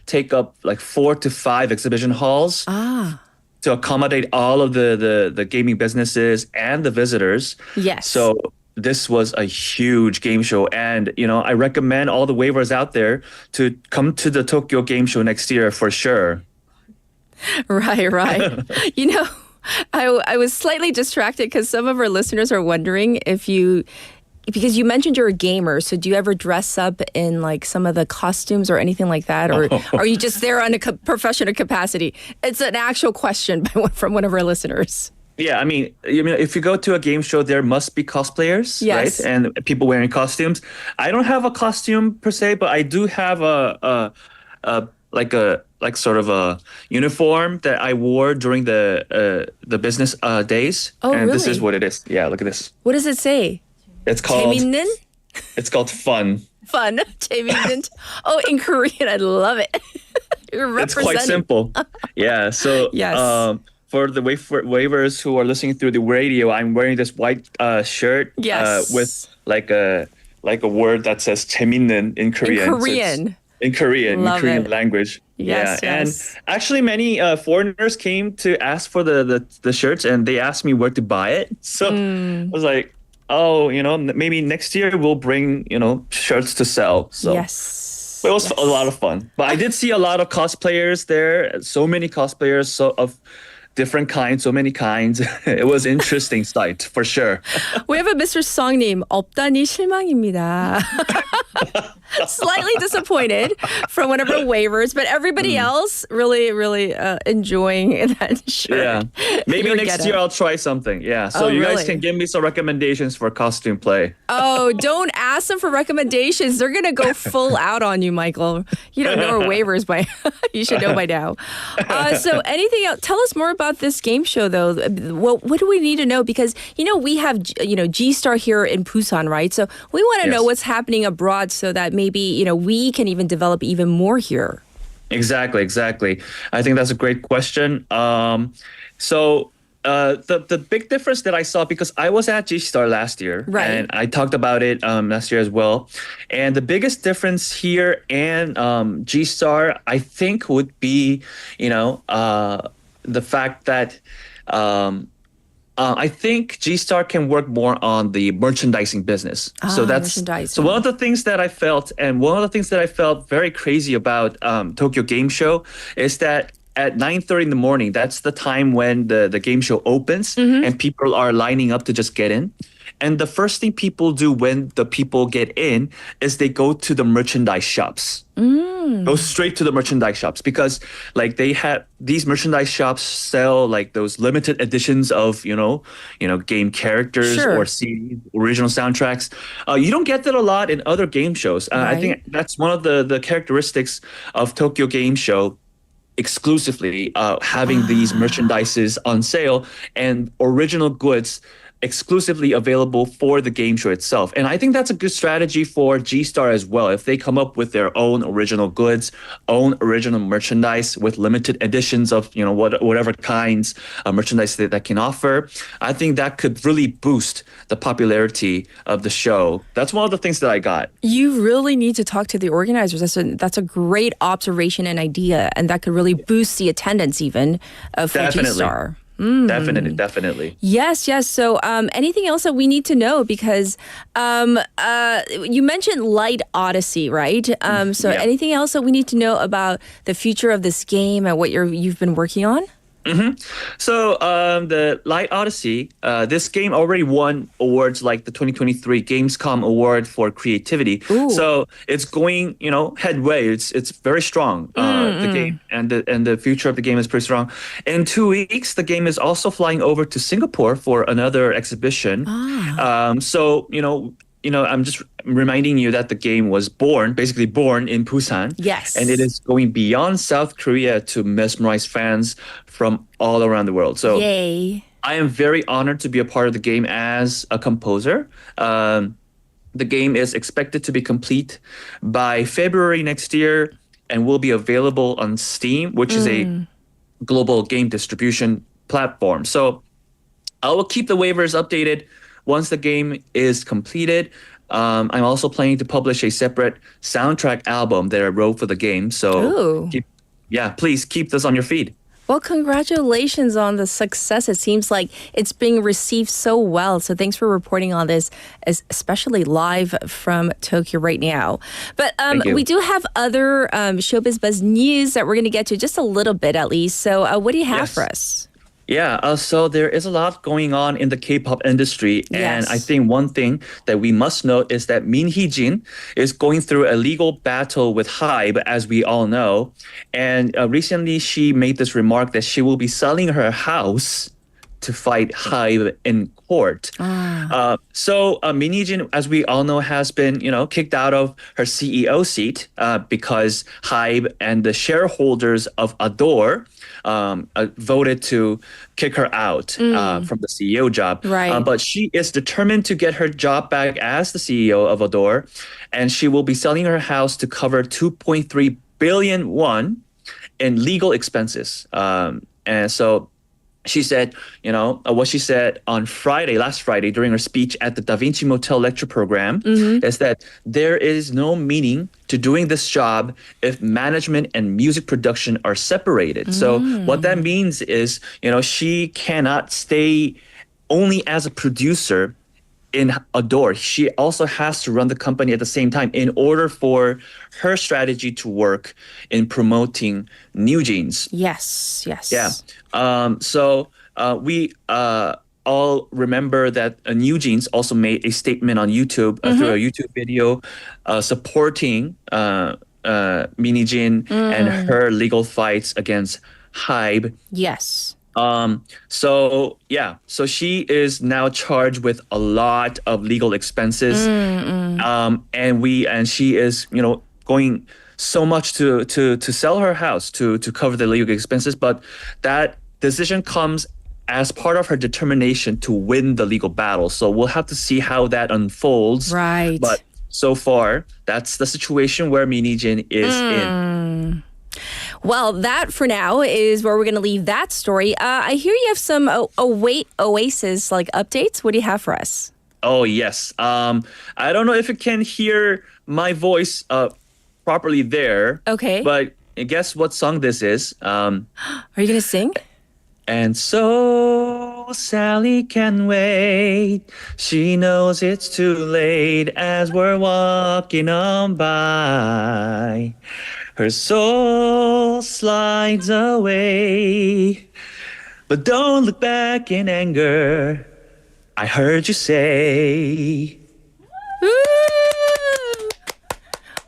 take up like 4 to 5 exhibition halls to accommodate all of the gaming businesses and the visitors. Yes. So this was a huge game show, and I recommend all the waivers out there to come to the Tokyo Game Show next year for sure. Right. I was slightly distracted because some of our listeners are wondering because you mentioned you're a gamer, so do you ever dress up in like some of the costumes or anything like that, or are you just there on a professional capacity? It's an actual question from one of our listeners. Yeah, if you go to a game show, there must be cosplayers, yes, right? And people wearing costumes. I don't have a costume per se, but I do have a sort of a uniform that I wore during the business days. Oh, and really? This is what it is. Yeah, look at this. What does it say? It's called 재밌는? It's called fun. Fun. 재밌는. Oh, in Korean, I love it. It's quite simple. Yeah. So yes. For the waivers who are listening through the radio, I'm wearing this white shirt with like a word that says 재밌는 in Korean. In Korean. Love Korean it. language. Yes, yeah. yes. And actually many foreigners came to ask for the shirts, and they asked me where to buy it. So I was like, maybe next year we'll bring, shirts to sell. So yes. It was a lot of fun. But I did see a lot of cosplayers there. So many cosplayers of different kinds, so many kinds. It was interesting sight for sure. We have a Mr. Song님, 없다니 실망입니다. Slightly disappointed from one of our waivers, but everybody else really, really enjoying that shirt. Yeah. Maybe next year I'll try something. Yeah. So you guys can give me some recommendations for costume play. Oh, don't ask them for recommendations. They're going to go full out on you, Michael. You don't know our waivers you should know by now. So anything else? Tell us more about this game show, though. What do we need to know? Because, we have, G-Star here in Busan, right? So we want to know what's happening abroad so that maybe, we can even develop even more here. Exactly. I think that's a great question. So the big difference that I saw, because I was at G-Star last year, right, and I talked about it last year as well. And the biggest difference here and G-Star, I think, would be, the fact that I think G-Star can work more on the merchandising business. So one of the things that I felt, and one of the things that I felt very crazy about Tokyo Game Show is that at 9:30 in the morning, that's the time when the game show opens and people are lining up to just get in. And the first thing people do when the people get in is they go to the merchandise shops. Go straight to the merchandise shops, because like they have these merchandise shops sell like those limited editions of game characters or CDs, original soundtracks. You don't get that a lot in other game shows. I think that's one of the characteristics of Tokyo Game Show. Exclusively having these merchandises on sale and original goods exclusively available for the game show itself. And I think that's a good strategy for G-Star as well. If they come up with their own original goods, own original merchandise with limited editions of, whatever kinds of merchandise that can offer, I think that could really boost the popularity of the show. That's one of the things that I got. You really need to talk to the organizers. That's a great observation and idea, and that could really boost the attendance even for G-Star. Definitely. Yes. So anything else that we need to know? Because you mentioned Light Odyssey, right? Anything else that we need to know about the future of this game and what you've been working on? So the Light Odyssey, this game already won awards like the 2023 Gamescom Award for Creativity. Ooh. So it's going, headway. It's very strong. The game and the future of the game is pretty strong. In 2 weeks, the game is also flying over to Singapore for another exhibition. I'm just reminding you that the game was basically born in Busan. Yes. And it is going beyond South Korea to mesmerize fans from all around the world. So yay. I am very honored to be a part of the game as a composer. The game is expected to be complete by February next year and will be available on Steam, which is a global game distribution platform. So I will keep the waivers updated once the game is completed. I'm also planning to publish a separate soundtrack album that I wrote for the game. So please keep this on your feed. Well, congratulations on the success. It seems like it's being received so well. So thanks for reporting on this, especially live from Tokyo right now. But we do have other Showbiz Buzz news that we're going to get to just a little bit at least. So what do you have for us? Yeah, so there is a lot going on in the K-pop industry. And I think one thing that we must note is that Min Hee-jin is going through a legal battle with HYBE, as we all know. And recently she made this remark that she will be selling her house to fight HYBE in court. So Min Hee-jin, as we all know, has been, kicked out of her CEO seat because HYBE and the shareholders of Adore voted to kick her out from the CEO job. Right. But she is determined to get her job back as the CEO of Adore, and she will be selling her house to cover 2.3 billion won in legal expenses. And so she said, what she said on last Friday, during her speech at the Da Vinci Motel lecture program, is that there is no meaning to doing this job if management and music production are separated. So what that means is, she cannot stay only as a producer in Adore. She also has to run the company at the same time in order for her strategy to work in promoting New Jeans. Yes. Yeah. So we all remember that New Jeans also made a statement on YouTube through a YouTube video supporting Min Hee-jin and her legal fights against HYBE. Yes. So she is now charged with a lot of legal expenses. And she is, going so much to sell her house to cover the legal expenses. But that decision comes as part of her determination to win the legal battle. So we'll have to see how that unfolds. Right. But so far, that's the situation where Min Hee-jin is in. Well, that for now is where we're going to leave that story. I hear you have some Oasis updates. What do you have for us? Oh, yes. I don't know if you can hear my voice properly there. Okay. But guess what song this is? Are you going to sing? And so Sally can wait. She knows it's too late as we're walking on by. Her soul slides away. But don't look back in anger. I heard you say.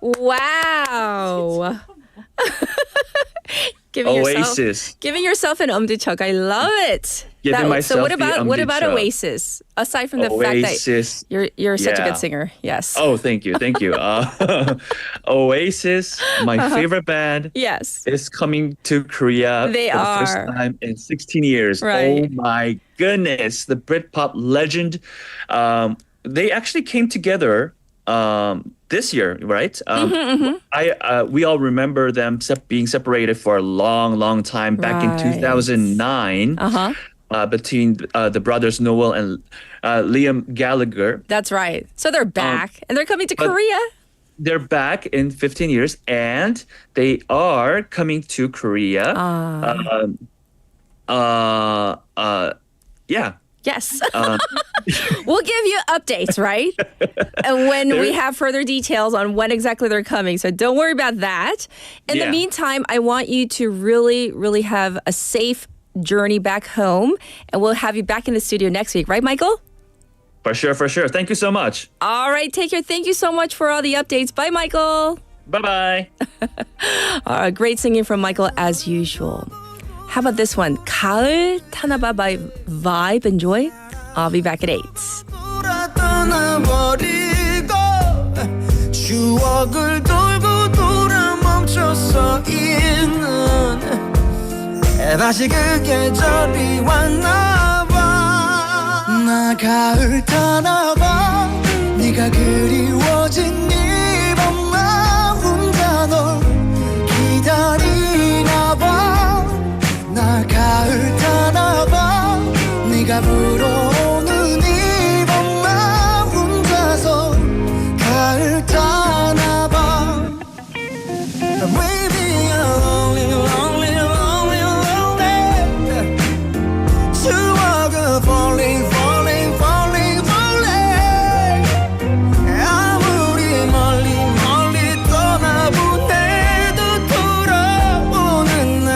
Wow. Giving Oasis. Giving yourself an omduchuk. I love it. Giving myself so the what about omduchuk. Oasis? Aside from the fact that you're such a good singer. Yes. Oh, thank you. Oasis, my favorite band. Yes. Is coming to Korea They for the are. first time in 16 years. Right. Oh my goodness. The Britpop legend. They actually came together this year, right? We all remember them being separated for a long time back in 2009 between the brothers Noel and Liam Gallagher. That's right. So they're back and they're coming to Korea. They're back in 15 years and they are coming to Korea. Yeah. Yes. We'll give you updates, right? And when we have further details on when exactly they're coming. So don't worry about that. In the meantime, I want you to really, really have a safe journey back home. And we'll have you back in the studio next week. Right, Michael? For sure. Thank you so much. All right. Take care. Thank you so much for all the updates. Bye, Michael. Bye-bye. Great singing from Michael as usual. How about this one? 가을 타나봐 by Vibe. Enjoy. I'll be back at 8. 추억을 돌고 돌아 멈춰서 있는 다시 그 계절이 왔나봐 나 가을 타나봐 네가 그리워진 이 밤만 혼자 널 기다리나봐 나 가을 타나봐 네가 불어오는 이 밤만 혼자서 가을 타나봐 Baby I'm lonely 추억은 falling 아무리 멀리 떠나보내도 돌아오는 난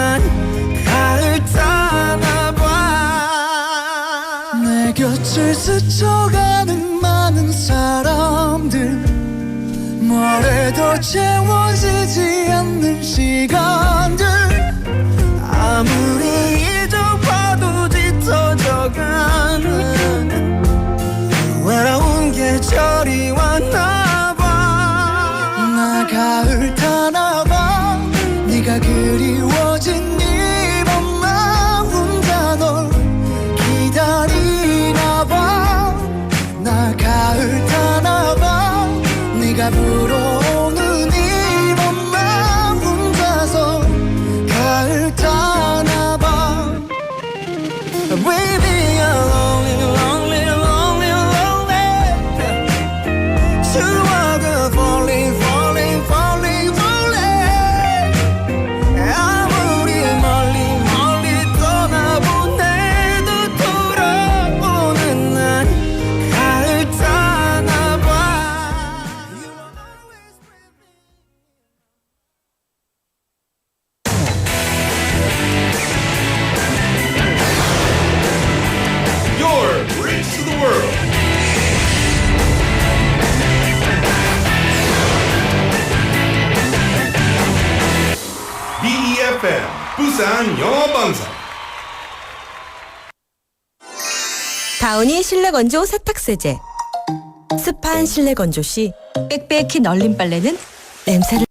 가을 타나봐 내 곁을 스쳐가는 많은 사람들 뭐래도 채워지지 않는 시간들 아무리 잊어봐도 짙어져가는 외로운 계절이 왔나봐 나 가을 타나봐 네가 그리워진 이 밤만 혼자 널 기다리나봐 나 가을 타나봐 네가 불어오는 이 밤만 혼자서 가을 타나봐 Baby I'm lonely 추억은 falling 아무리 멀리 떠나보내도 돌아오는 난 가을 타나봐 Your bridge to the world. BEFM 부산영어방송. 다운이 실내 건조 세탁 세제. 습한 실내 건조 시 빽빽히 널린 빨래는 냄새를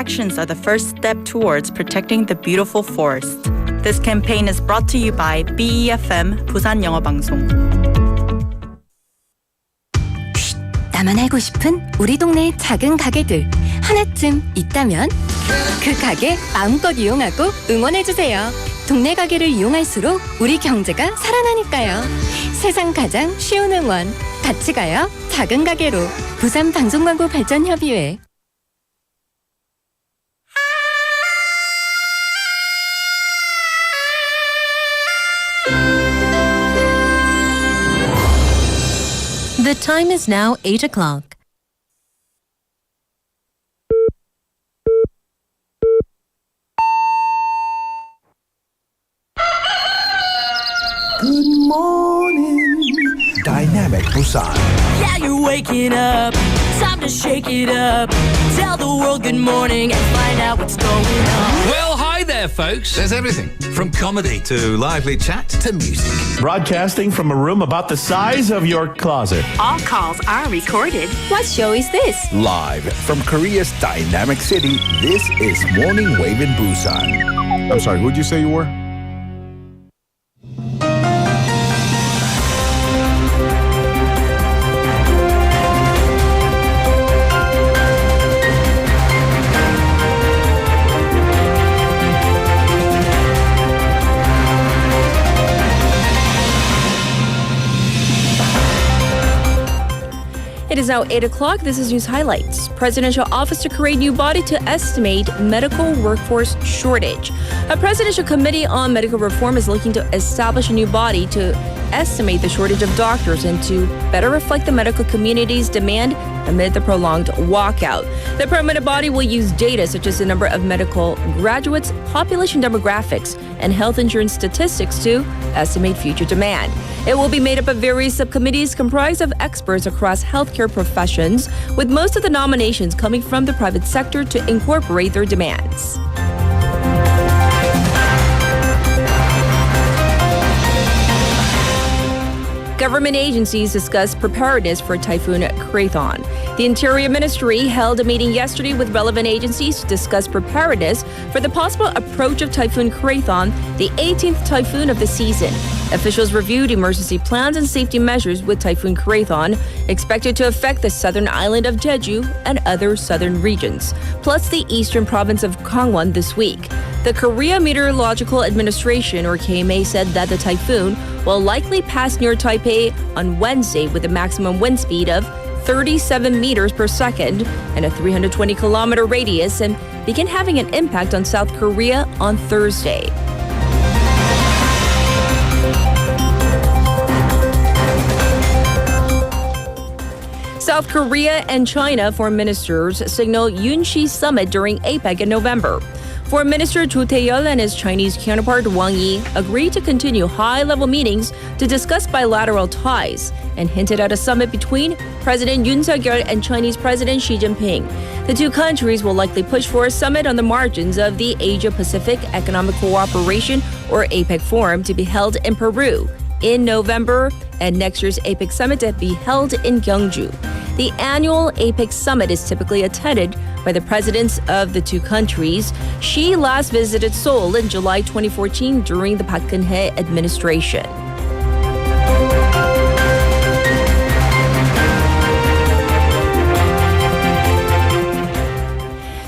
Actions are the first step towards protecting the beautiful forest. This campaign is brought to you by BEFM 부산영어방송. 나만 알고 싶은 우리 동네의 작은 가게들 하나쯤 있다면 그 가게 마음껏 이용하고 응원해주세요. 동네 가게를 이용할수록 우리 경제가 살아나니까요. 세상 가장 쉬운 응원 같이 가요. 작은 가게로 부산 방송광고 발전협의회. The time is now 8 o'clock. Good morning, Dynamic Busan. Yeah, you're waking up. Time to shake it up. Tell the world good morning and find out what's going on. Well, hi there, folks. There's everything from comedy to lively chat to music. Broadcasting from a room about the size of your closet. All calls are recorded. What show is this? Live from Korea's dynamic city, this is Morning Wave in Busan. I'm sorry, who'd you say you were? It is now 8 o'clock. This is News Highlights. Presidential office to create new body to estimate medical workforce shortage. A presidential committee on medical reform is looking to establish a new body to estimate the shortage of doctors and to better reflect the medical community's demand amid the prolonged walkout. The permanent body will use data such as the number of medical graduates, population demographics, and health insurance statistics to estimate future demand. It will be made up of various subcommittees comprised of experts across healthcare professions, with most of the nominations coming from the private sector to incorporate their demands. Government agencies discussed preparedness for Typhoon Krathon. The Interior Ministry held a meeting yesterday with relevant agencies to discuss preparedness for the possible approach of Typhoon Krathon, the 18th typhoon of the season. Officials reviewed emergency plans and safety measures with Typhoon Krathon, expected to affect the southern island of Jeju and other southern regions, plus the eastern province of Gangwon this week. The Korea Meteorological Administration, or KMA, said that the typhoon will likely pass near Taipei on Wednesday with a maximum wind speed of 37 meters per second and a 320-kilometer radius and begin having an impact on South Korea on Thursday. South Korea and China foreign ministers signal Yunxi summit during APEC in November. Foreign Minister Cho Tae-yeol and his Chinese counterpart Wang Yi agreed to continue high-level meetings to discuss bilateral ties and hinted at a summit between President Yoon Suk-yeol and Chinese President Xi Jinping. The two countries will likely push for a summit on the margins of the Asia-Pacific Economic Cooperation, or APEC Forum, to be held in Peru in November, and next year's APEC Summit to be held in Gyeongju. The annual APEC Summit is typically attended by the presidents of the two countries. Xi last visited Seoul in July 2014 during the Park Geun-hye administration.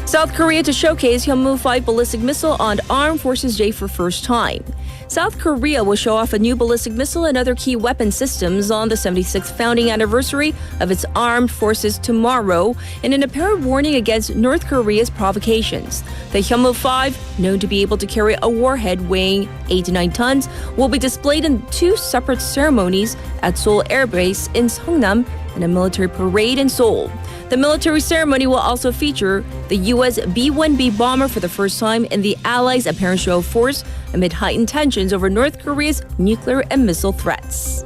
South Korea to showcase Hyunmoo-5 ballistic missile on Armed Forces Day for first time. South Korea will show off a new ballistic missile and other key weapon systems on the 76th founding anniversary of its armed forces tomorrow in an apparent warning against North Korea's provocations. The Hyunmoo-5, known to be able to carry a warhead weighing 8 to 9 tons, will be displayed in two separate ceremonies at Seoul Air Base in Seongnam and a military parade in Seoul. The military ceremony will also feature the U.S. B-1B bomber for the first time in the Allies' apparent show of force amid heightened tensions over North Korea's nuclear and missile threats.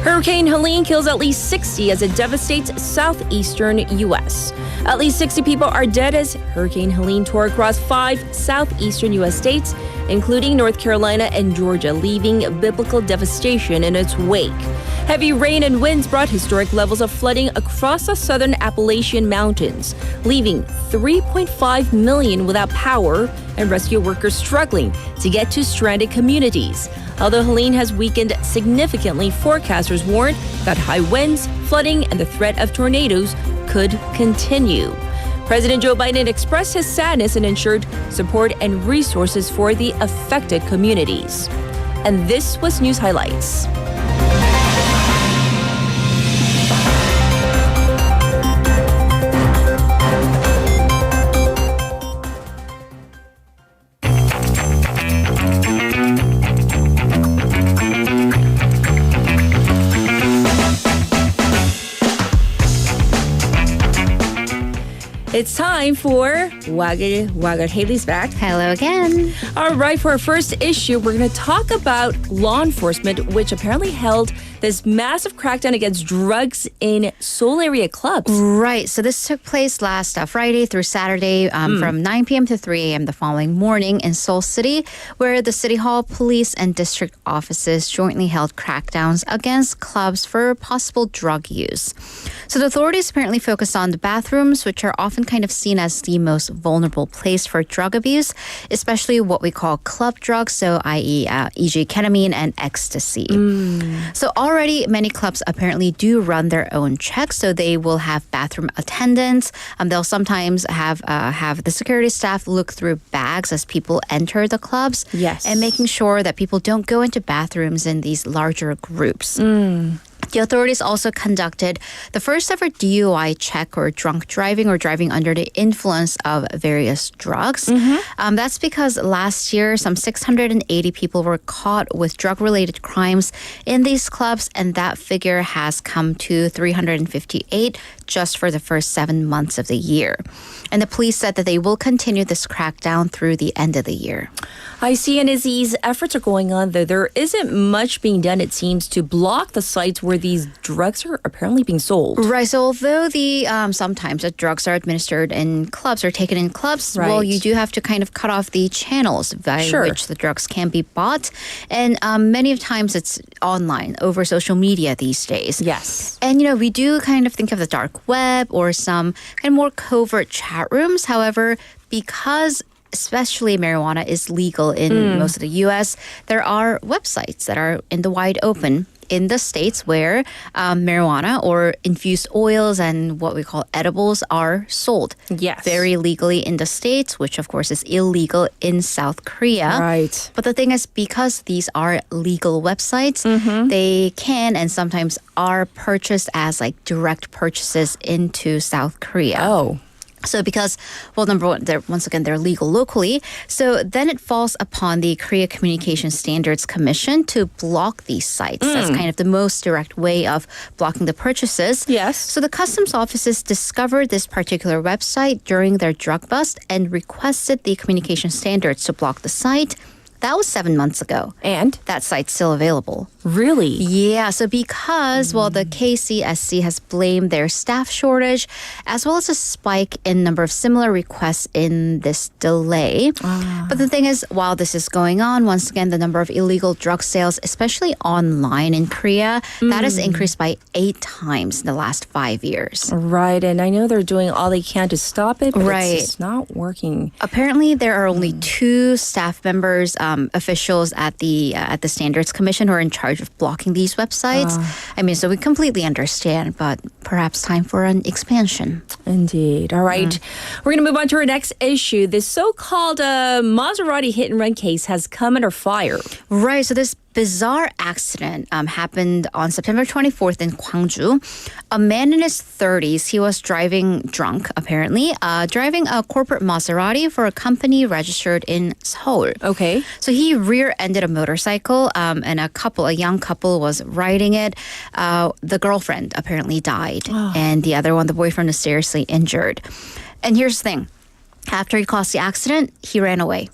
Hurricane Helene kills at least 60 as it devastates southeastern U.S. At least 60 people are dead as Hurricane Helene tore across 5 southeastern U.S. states including North Carolina and Georgia, leaving biblical devastation in its wake. Heavy rain and winds brought historic levels of flooding across the southern Appalachian Mountains, leaving 3.5 million without power and rescue workers struggling to get to stranded communities. Although Helene has weakened significantly, forecasters warned that high winds, flooding, and the threat of tornadoes could continue. President Joe Biden expressed his sadness and ensured support and resources for the affected communities. And this was News Highlights. It's time for Wagle. Haley's back. Hello again. All right, for our first issue, we're going to talk about law enforcement, which apparently held this massive crackdown against drugs in Seoul area clubs. Right. So this took place last Friday through Saturday from 9 p.m. to 3 a.m. the following morning in Seoul City, where the City Hall, police, and district offices jointly held crackdowns against clubs for possible drug use. So the authorities apparently focused on the bathrooms, which are often kind of seen as the most vulnerable place for drug abuse, especially what we call club drugs, so i.e. e.g. ketamine and ecstasy. So already many clubs apparently do run their own checks, so they will have bathroom attendants. They'll sometimes have the security staff look through bags as people enter the clubs. Yes. And making sure that people don't go into bathrooms in these larger groups. The authorities also conducted the first ever DUI check, or drunk driving, or driving under the influence of various drugs. That's because last year, some 680 people were caught with drug-related crimes in these clubs, and that figure has come to 358 just for the first 7 months of the year. And the police said that they will continue this crackdown through the end of the year. I see, and as these efforts are going on, though, there isn't much being done, it seems, to block the sites where these drugs are apparently being sold. Right. So although the sometimes the drugs are administered in clubs or taken in clubs, well, you do have to kind of cut off the channels by which the drugs can be bought. And many of times it's online, over social media these days. Yes. And, you know, we do kind of think of the dark web or some kind of more covert chat rooms. However, because especially marijuana is legal in most of the U.S., there are websites that are in the wide open in the states where marijuana or infused oils and what we call edibles are sold. Yes. Very legally in the states, which of course is illegal in South Korea. Right. But the thing is, because these are legal websites, they can and sometimes are purchased as like direct purchases into South Korea. Oh. So because, well, number one, they're legal locally. So then it falls upon the Korea Communication Standards Commission to block these sites. That's kind of the most direct way of blocking the purchases. Yes. So the customs offices discovered this particular website during their drug bust and requested the communication standards to block the site. That was 7 months ago. And? That site's still available. Really? Yeah, so because, well, the KCSC has blamed their staff shortage as well as a spike in number of similar requests in this delay. But the thing is, while this is going on, once again, the number of illegal drug sales, especially online in Korea, that has increased by 8 times in the last 5 years. Right, and I know they're doing all they can to stop it, but Right. it's just not working. Apparently, there are only 2 staff members, officials at the Standards Commission who are in charge of blocking these websites. I mean, so we completely understand, but perhaps time for an expansion. Indeed. All right. We're going to move on to our next issue. This so-called Maserati hit-and-run case has come under fire. Right. So this bizarre accident happened on September 24th in Gwangju. A man in his 30s, he was driving drunk, apparently, driving a corporate Maserati for a company registered in Seoul. Okay. So he rear-ended a motorcycle, and a young couple was riding it. The girlfriend apparently died, and the other one, the boyfriend, was seriously injured. And here's the thing. After he caused the accident, he ran away.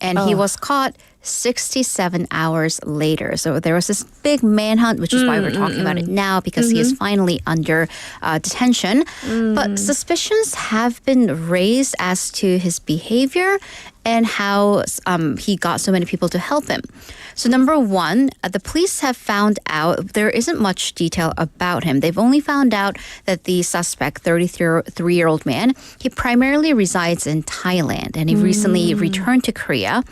And he was caught 67 hours later. So there was this big manhunt, which is why we're talking about it now, because he is finally under detention. But suspicions have been raised as to his behavior and how he got so many people to help him. So number one, the police have found out there isn't much detail about him. They've only found out that the suspect, 33-year-old man, he primarily resides in Thailand and he recently returned to Korea.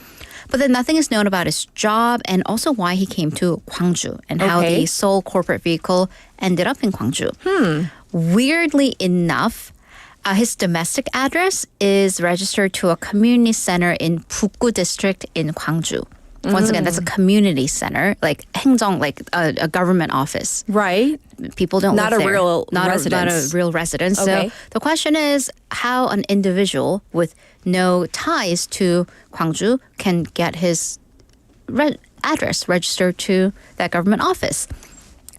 But then nothing is known about his job and also why he came to Gwangju and how the sole corporate vehicle ended up in Gwangju. Weirdly enough, his domestic address is registered to a community center in Bukgu district in Gwangju. Once again, that's a community center, like 행정, like a government office. Right. People don't not live a there. real not residence. A real residence. Okay. So the question is how an individual with no ties to Gwangju can get his address registered to that government office.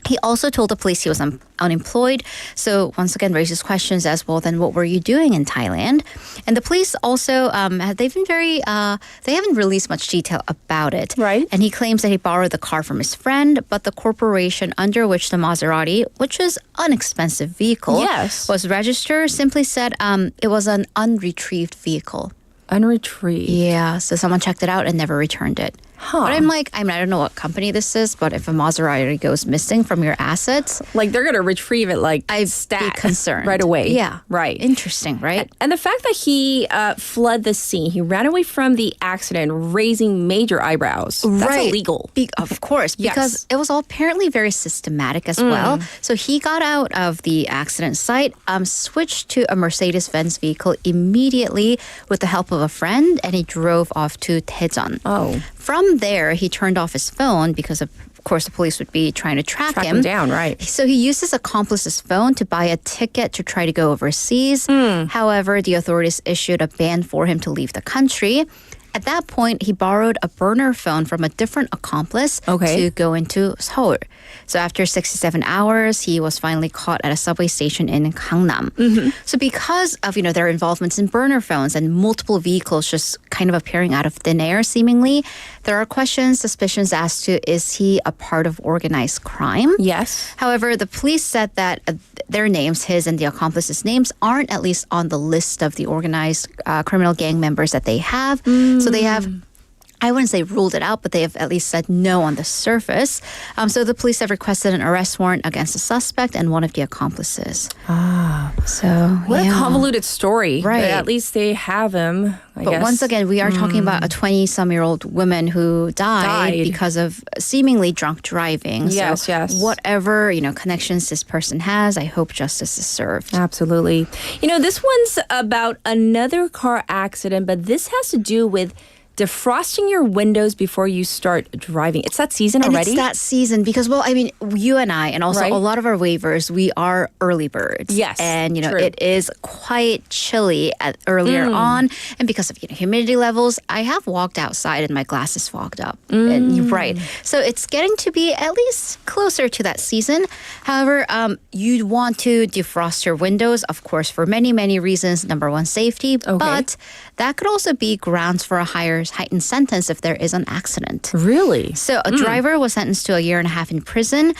He also told the police he was unemployed. So once again, raises questions as well, then what were you doing in Thailand? And the police also, they've been they haven't released much detail about it. Right. And he claims that he borrowed the car from his friend, but the corporation under which the Maserati, which is an expensive vehicle, was registered, simply said it was an unretrieved vehicle. Unretrieved? Yeah, so someone checked it out and never returned it. But I'm like, I don't know what company this is, but if a Maserati goes missing from your assets, like they're going to retrieve it like I'd be concerned right away. Yeah. Right. Interesting, right? And the fact that he fled the scene, he ran away from the accident, raising major eyebrows. That's illegal. Of course, because it was all apparently very systematic as well. So he got out of the accident site, switched to a Mercedes-Benz vehicle immediately with the help of a friend, and he drove off to Daejeon. Oh. From there, he turned off his phone because of course, the police would be trying to track him down, right? So he used his accomplice's phone to buy a ticket to try to go overseas. However, the authorities issued a ban for him to leave the country. At that point, he borrowed a burner phone from a different accomplice to go into Seoul. So after 67 hours, he was finally caught at a subway station in Gangnam. So because of, their involvements in burner phones and multiple vehicles just kind of appearing out of thin air, seemingly, there are questions, suspicions as to, is he a part of organized crime? Yes. However, the police said that their names, his and the accomplice's names, aren't at least on the list of the organized criminal gang members that they have. So they have, I wouldn't say ruled it out, but they have at least said no on the surface. So the police have requested an arrest warrant against the suspect and one of the accomplices. So what a convoluted story. Right. But at least they have him, I guess. Once again, we are talking about a 20-some-year-old woman who died because of seemingly drunk driving. Yes, so whatever, connections this person has, I hope justice is served. Absolutely. This one's about another car accident, but this has to do with defrosting your windows before you start driving. It's that season already? It's that season because, you and I, and also a lot of our waivers, we are early birds. Yes, and, true. it is quite chilly earlier on. And because of humidity levels, I have walked outside and my glasses fogged up. And you're right. So it's getting to be at least closer to that season. However, you'd want to defrost your windows, of course, for many, many reasons. Number one, safety. But that could also be grounds for a heightened sentence if there is an accident. Really? So a driver was sentenced to 1.5 years in prison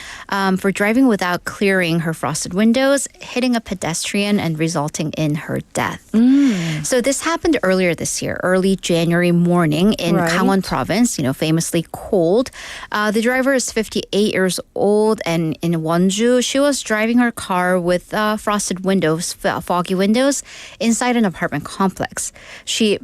for driving without clearing her frosted windows, hitting a pedestrian, and resulting in her death. So this happened earlier this year, early January morning in Gangwon province, famously cold. The driver is 58 years old, and in Wonju, she was driving her car with frosted windows, foggy windows, inside an apartment complex. She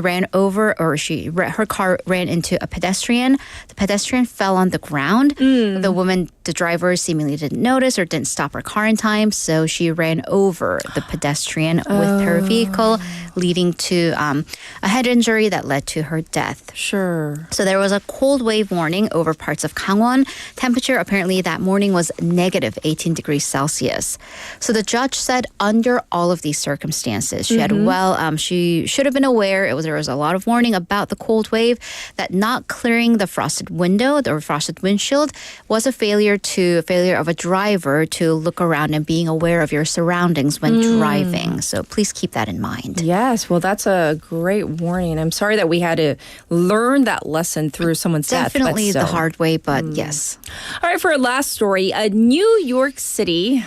ran over, or her car ran into a pedestrian. The pedestrian fell on the ground. The driver seemingly didn't notice or didn't stop her car in time, so she ran over the pedestrian with her vehicle, leading to a head injury that led to her death. Sure. So there was a cold wave warning over parts of Gangwon. Temperature apparently that morning was negative 18 degrees Celsius. So the judge said under all of these circumstances, she should have been aware there was a lot of warning about the cold wave, that not clearing the frosted window or frosted windshield was a failure failure of a driver to look around and being aware of your surroundings when driving. So please keep that in mind. Yes, well, that's a great warning. I'm sorry that we had to learn that lesson through someone's death. Definitely the hard way, but yes. All right, for our last story, New York City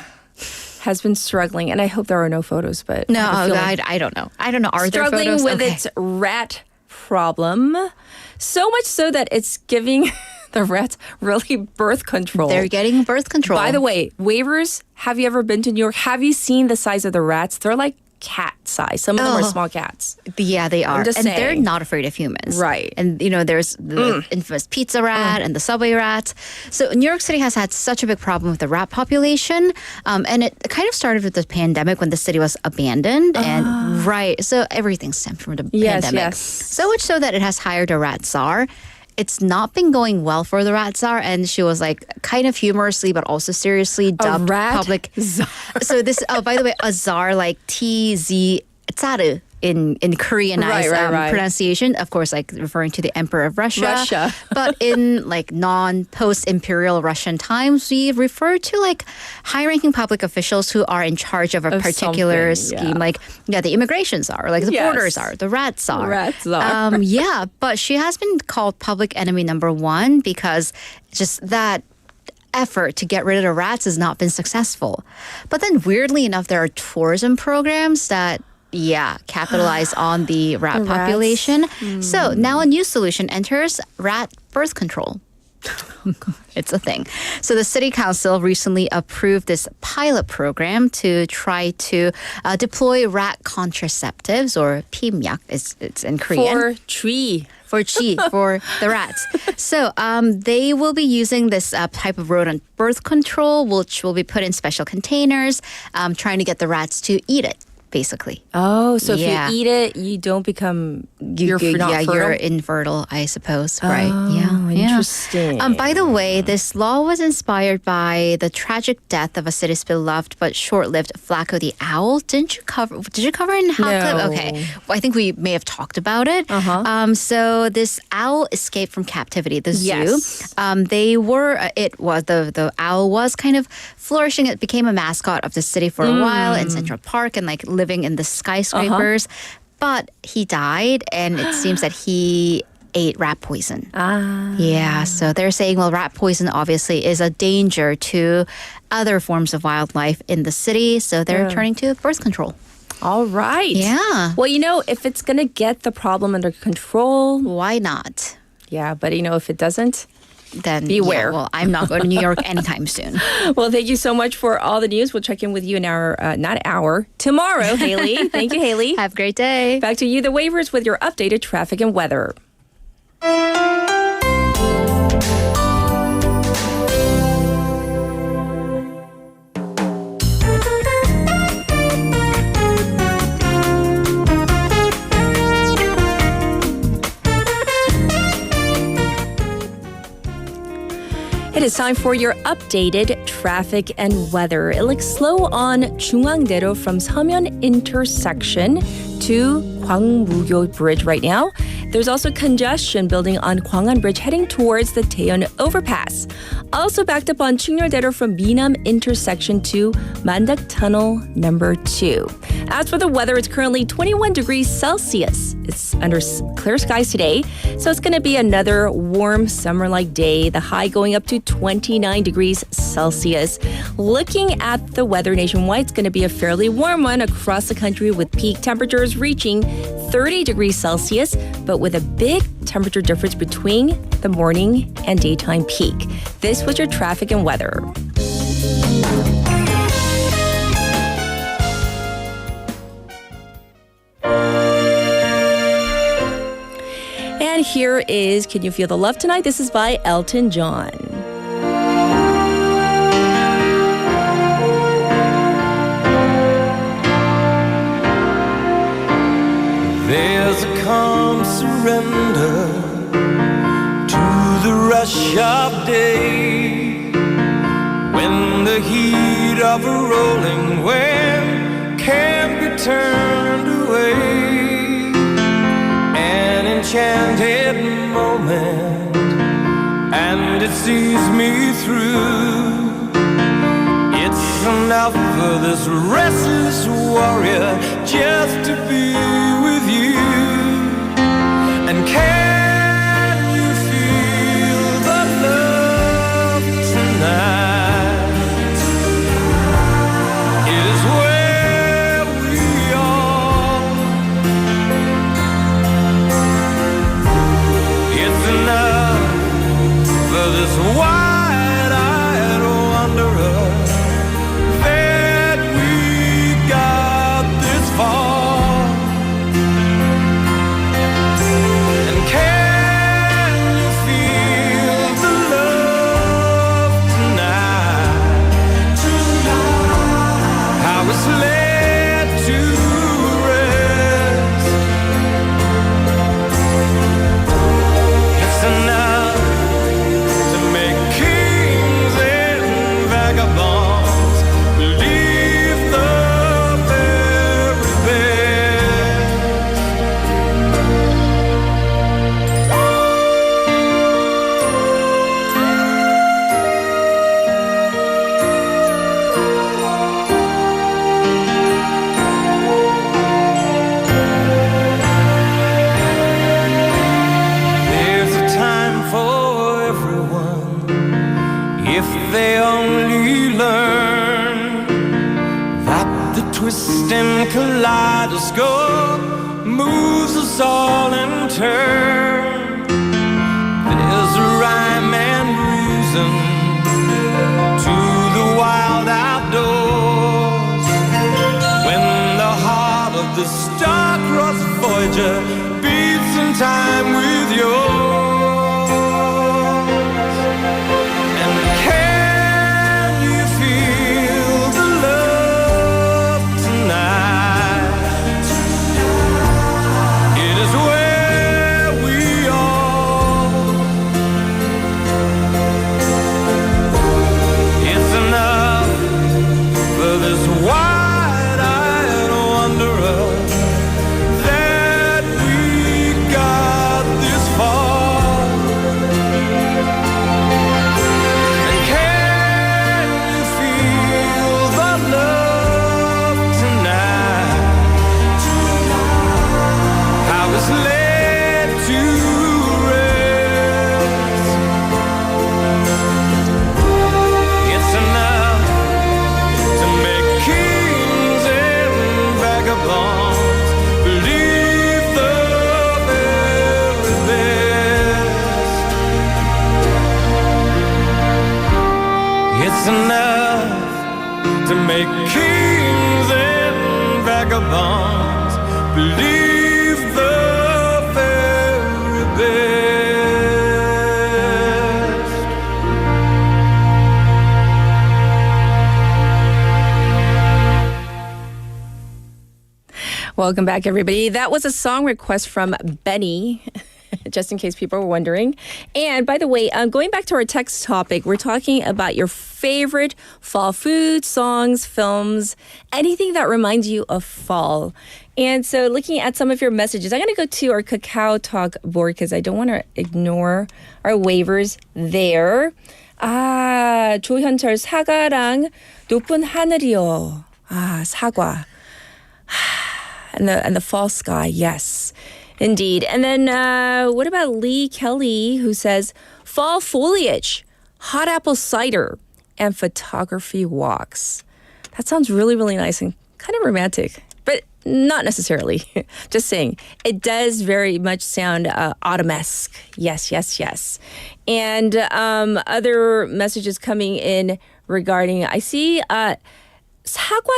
has been struggling, and I hope there are no photos, but no, I don't know. I don't know. Are there photos? Struggling with its rat problem, so much so that it's giving the rats really birth control. They're getting birth control. By the way, waivers, have you ever been to New York? Have you seen the size of the rats? They're like cat size. Some of them are small cats. Yeah, they are. I'm just saying. They're not afraid of humans. Right. And, there's the infamous pizza rat and the subway rat. So New York City has had such a big problem with the rat population. And it kind of started with the pandemic when the city was abandoned. And so everything stemmed from the pandemic. Yes. So much so that it has hired a rat czar. It's not been going well for the rat czar, and she was like kind of humorously but also seriously dubbed public. So this, by the way, a czar like TZ tsaru in Koreanized pronunciation, of course, like referring to the Emperor of Russia. But in like non-post-imperial Russian times, we refer to like high-ranking public officials who are in charge of a particular scheme, like the immigration czar, like the border czar, the rat czar. But she has been called public enemy number one because just that effort to get rid of the rats has not been successful. But then weirdly enough, there are tourism programs that capitalize on the rat population. So now a new solution enters: rat birth control. It's a thing. So the city council recently approved this pilot program to try to deploy rat contraceptives, or pimyak, it's in Korean. For the rats. So they will be using this type of rodent birth control, which will be put in special containers, trying to get the rats to eat it, basically. Oh, so if you eat it, you don't become, you're not fertile? You're infertile, I suppose. Right. Interesting. By the way, this law was inspired by the tragic death of a city's beloved but short-lived Flacco the owl. Did you cover in How Clip? Okay. Well, I think we may have talked about it. So this owl escaped from captivity, the zoo. The owl was kind of flourishing. It became a mascot of the city for a while in Central Park and like living in the skyscrapers. But he died, and it seems that he ate rat poison. So they're saying, well, rat poison obviously is a danger to other forms of wildlife in the city, so they're turning to birth control. All right. Yeah. Well, if it's going to get the problem under control, why not? Yeah, but if it doesn't, then beware. Well, I'm not going to New York anytime soon. Well, thank you so much for all the news. We'll check in with you in tomorrow, Haley. Thank you, Haley. Have a great day. Back to you, the waivers, with your updated traffic and weather. It is time for your updated traffic and weather. It looks slow on 중앙대로 from Seomyeon intersection to Gwangmugyo Bridge right now. There's also congestion building on Gwangan Bridge heading towards the Taeyeon overpass. Also backed up on Chungnyeoldae from Minam intersection to Mandak Tunnel number 2. As for the weather, it's currently 21 degrees Celsius. It's under clear skies today, so it's going to be another warm summer-like day. The high going up to 29 degrees Celsius. Looking at the weather nationwide, it's going to be a fairly warm one across the country with peak temperatures reaching 30 degrees Celsius, but with a big temperature difference between the morning and daytime peak. This was your traffic and weather. And here is Can You Feel the Love Tonight? This is by Elton John. There's a calm surrender to the rush of day, when the heat of a rolling wave can't be turned away. An enchanted moment, and it sees me through. It's enough for this restless warrior just to be with you. And can you feel the love tonight? It is where we are. It's enough for this wide-eyed wanderer that we got this far. And can you feel the love tonight? How it's led to rest. It's enough to make kings and vagabonds believe the very best. There's a time for everyone if they only learn that the twisting kaleidoscope moves us all in turn. There's a rhyme and reason to the wild outdoors when the heart of the star-crossed Voyager beats in time with yours. And can you feel the love tonight? It is where we are. It's enough for this wide-eyed wanderer that we got this far. And can you feel the love tonight? How it's led to rest. It's enough to make kings and vagabonds believe the very best. It's enough to make kings and vagabonds believe the very best. Welcome back, everybody. That was a song request from Benny, just in case people were wondering. And by the way, going back to our text topic, we're talking about your favorite fall foods, songs, films, anything that reminds you of fall. And so looking at some of your messages, I'm going to go to our Kakao Talk board because I don't want to ignore our waivers there. 조현철 사과랑 높은 하늘이요. 사과. And the fall sky, yes, indeed. And then what about Lee Kelly, who says fall foliage, hot apple cider, and photography walks. That sounds really, really nice and kind of romantic, but not necessarily. Just saying, it does very much sound autumn-esque. Yes, yes, yes. And other messages coming in regarding, I see 사과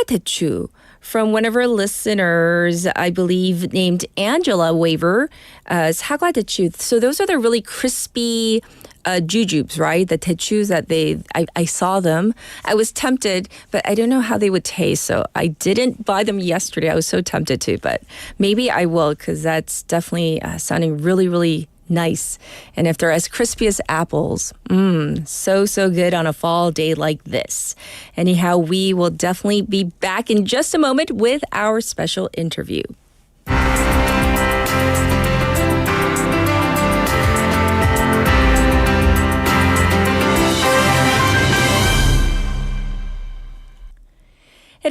대추 from one of our listeners, I believe, named Angela Waver, 사과 대추. So those are the really crispy jujubes, right? The techus that I saw them. I was tempted, but I don't know how they would taste. So I didn't buy them yesterday. I was so tempted to, but maybe I will because that's definitely sounding really, really nice. And if they're as crispy as apples, so good on a fall day like this. Anyhow, we will definitely be back in just a moment with our special interview.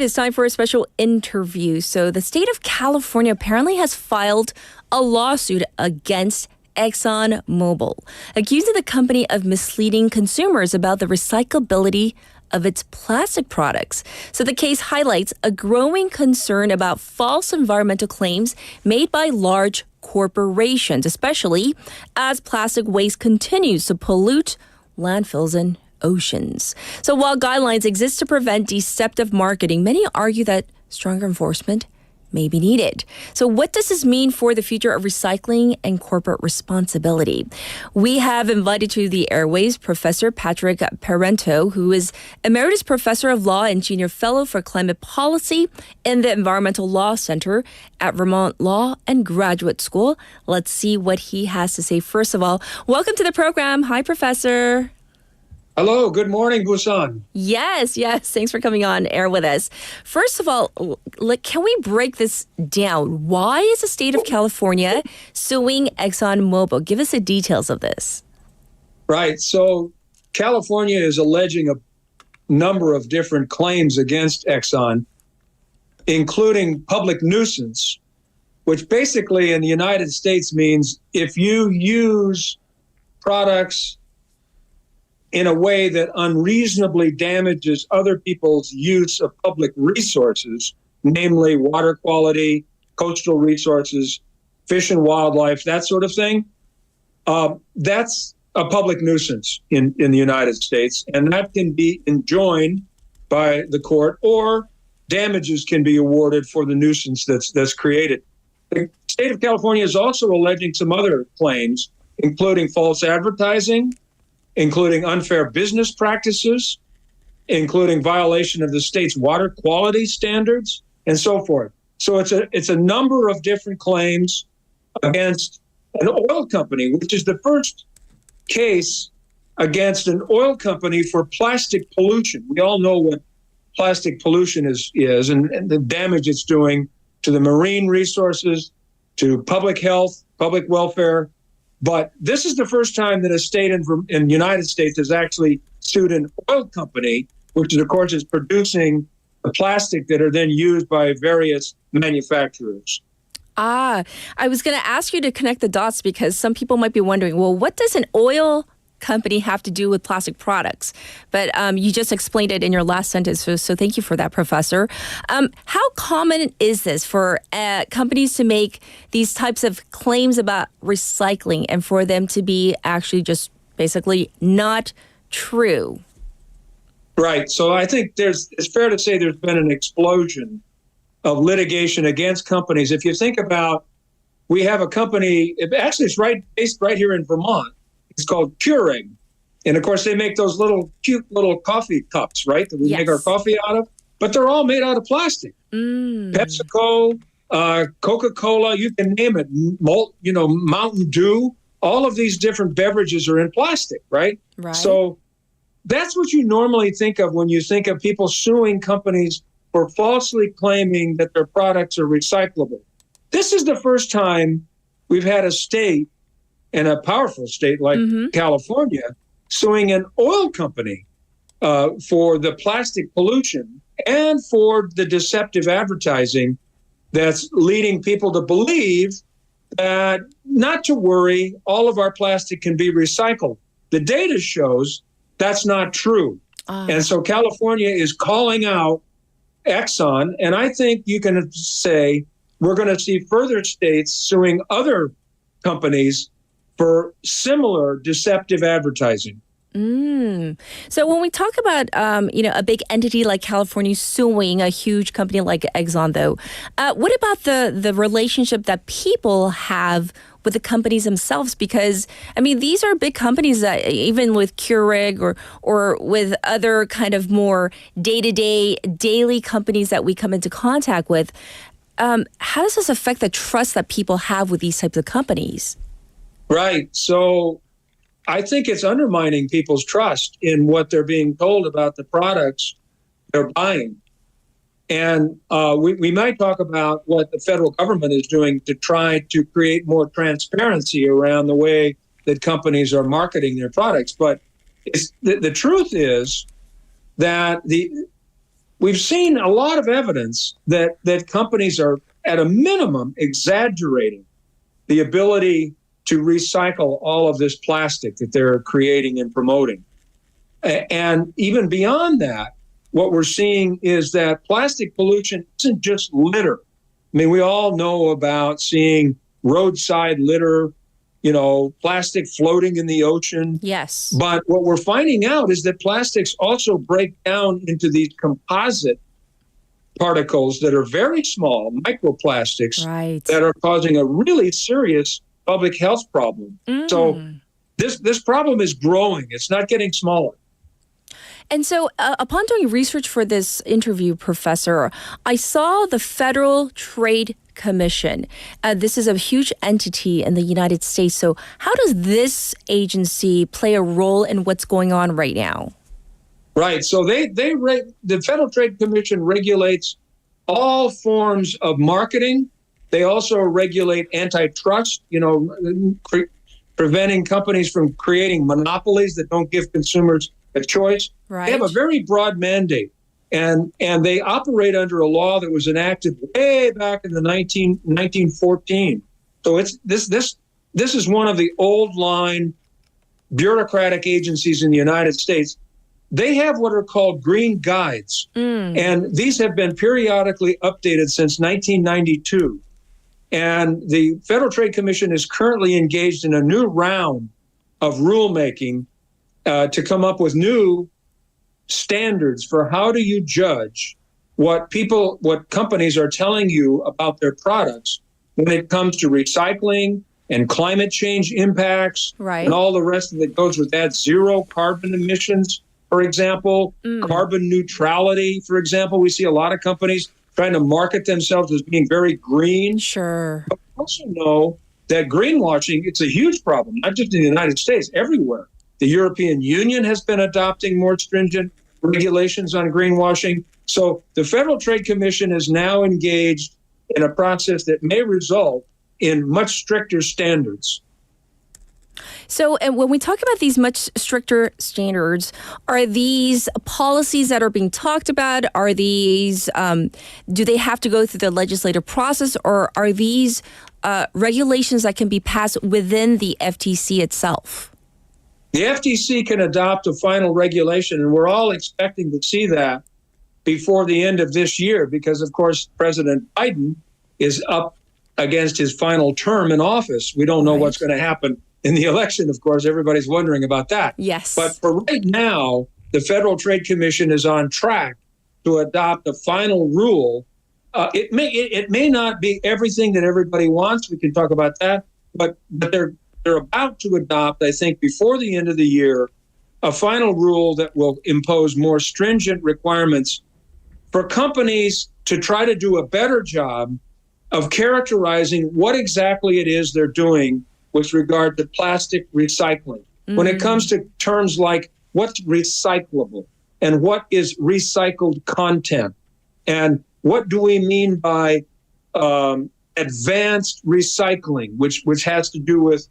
right, it's time for a special interview. So the state of California apparently has filed a lawsuit against Exxon Mobile, accusing the company of misleading consumers about the recyclability of its plastic products. So the case highlights a growing concern about false environmental claims made by large corporations, especially as plastic waste continues to pollute landfills and oceans. So while guidelines exist to prevent deceptive marketing, many argue that stronger enforcement may be needed. So what does this mean for the future of recycling and corporate responsibility? We have invited to the airwaves Professor Patrick Parenteau, who is Emeritus Professor of Law and Senior Fellow for Climate Policy in the Environmental Law Center at Vermont Law and Graduate School. Let's see what he has to say. First of all, welcome to the program. Hi, Professor. Hello, good morning, Busan. Yes. Thanks for coming on air with us. First of all, can we break this down? Why is the state of California suing Exxon Mobile? Give us the details of this. Right. So California is alleging a number of different claims against Exxon, including public nuisance, which basically in the United States means if you use products in a way that unreasonably damages other people's use of public resources, namely water quality, coastal resources, fish and wildlife, that sort of thing, that's a public nuisance in the United States, and that can be enjoined by the court, or damages can be awarded for the nuisance that's created. The state of California is also alleging some other claims, including false advertising, including unfair business practices, including violation of the state's water quality standards, and so forth. So it's a number of different claims against an oil company, which is the first case against an oil company for plastic pollution. We all know what plastic pollution is and the damage it's doing to the marine resources, to public health, public welfare. But this is the first time that a state in the United States has actually sued an oil company, which of course is producing the plastic that are then used by various manufacturers. I was going to ask you to connect the dots because some people might be wondering, well, what does an oil company have to do with plastic products? But you just explained it in your last sentence, so thank you for that, Professor. How common is this for companies to make these types of claims about recycling and for them to be actually just basically not true? Right. So I think it's fair to say there's been an explosion of litigation against companies. If you think about, we have a company, actually it's based right here in Vermont. It's called Keurig. And of course, they make those cute little coffee cups, right? That we make our coffee out of. But they're all made out of plastic. PepsiCo, Coca-Cola, you can name it. Mountain Dew. All of these different beverages are in plastic, right? So that's what you normally think of when you think of people suing companies for falsely claiming that their products are recyclable. This is the first time we've had a state, and a powerful state like California, suing an oil company for the plastic pollution and for the deceptive advertising that's leading people to believe that not to worry, all of our plastic can be recycled. The data shows that's not true. And so California is calling out Exxon, and I think you can say we're going to see further states suing other companies for similar deceptive advertising. So when we talk about, a big entity like California suing a huge company like Exxon, though, what about the relationship that people have with the companies themselves? Because, these are big companies that even with Keurig or with other kind of more day-to-day, daily companies that we come into contact with, how does this affect the trust that people have with these types of companies? Right. So I think it's undermining people's trust in what they're being told about the products they're buying. And we might talk about what the federal government is doing to try to create more transparency around the way that companies are marketing their products. But the truth is that we've seen a lot of evidence that companies are, at a minimum, exaggerating the ability to recycle all of this plastic that they're creating and promoting. And even beyond that, what we're seeing is that plastic pollution isn't just litter. I mean, we all know about seeing roadside litter, plastic floating in the ocean. Yes. But what we're finding out is that plastics also break down into these composite particles that are very small, microplastics, that are causing a really serious public health problem. So this problem is growing. It's not getting smaller. And so upon doing research for this interview, Professor, I saw the Federal Trade Commission. This is a huge entity in the United States. So how does this agency play a role in what's going on right now? Right. So the Federal Trade Commission regulates all forms of marketing. They also regulate antitrust, preventing companies from creating monopolies that don't give consumers a choice. Right. They have a very broad mandate, and they operate under a law that was enacted way back in the 1914. So it's this is one of the old line bureaucratic agencies in the United States. They have what are called green guides, and these have been periodically updated since 1992. And the Federal Trade Commission is currently engaged in a new round of rulemaking to come up with new standards for how do you judge what companies are telling you about their products when it comes to recycling and climate change impacts and all the rest that goes with that. Zero carbon emissions, for example, carbon neutrality, for example. We see a lot of companies trying to market themselves as being very green. Sure. But we also know that greenwashing, it's a huge problem, not just in the United States, everywhere. The European Union has been adopting more stringent regulations on greenwashing. So the Federal Trade Commission is now engaged in a process that may result in much stricter standards. So, and when we talk about these much stricter standards, are these policies that are being talked about, are these, do they have to go through the legislative process, or are these regulations that can be passed within the FTC itself? The FTC can adopt a final regulation, and we're all expecting to see that before the end of this year because, of course, President Biden is up against his final term in office. We don't know what's going to happen in the election, of course. Everybody's wondering about that. Yes. But for right now, the Federal Trade Commission is on track to adopt a final rule. It may not be everything that everybody wants. We can talk about that. But they're about to adopt, I think, before the end of the year, a final rule that will impose more stringent requirements for companies to try to do a better job of characterizing what exactly it is they're doing with regard to plastic recycling. When it comes to terms like what's recyclable and what is recycled content, and what do we mean by advanced recycling, which has to do with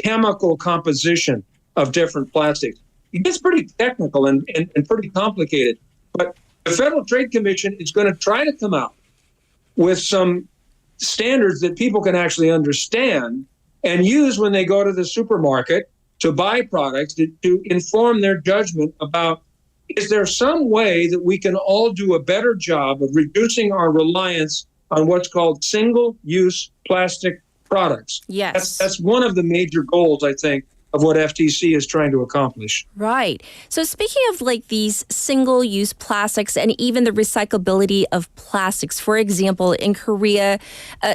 chemical composition of different plastics. It gets pretty technical and pretty complicated. But the Federal Trade Commission is going to try to come out with some standards that people can actually understand and use when they go to the supermarket to buy products to inform their judgment about, is there some way that we can all do a better job of reducing our reliance on what's called single-use plastic products? Yes. That's one of the major goals, I think, of what FTC is trying to accomplish. Right. So speaking of like these single-use plastics and even the recyclability of plastics, for example, in Korea,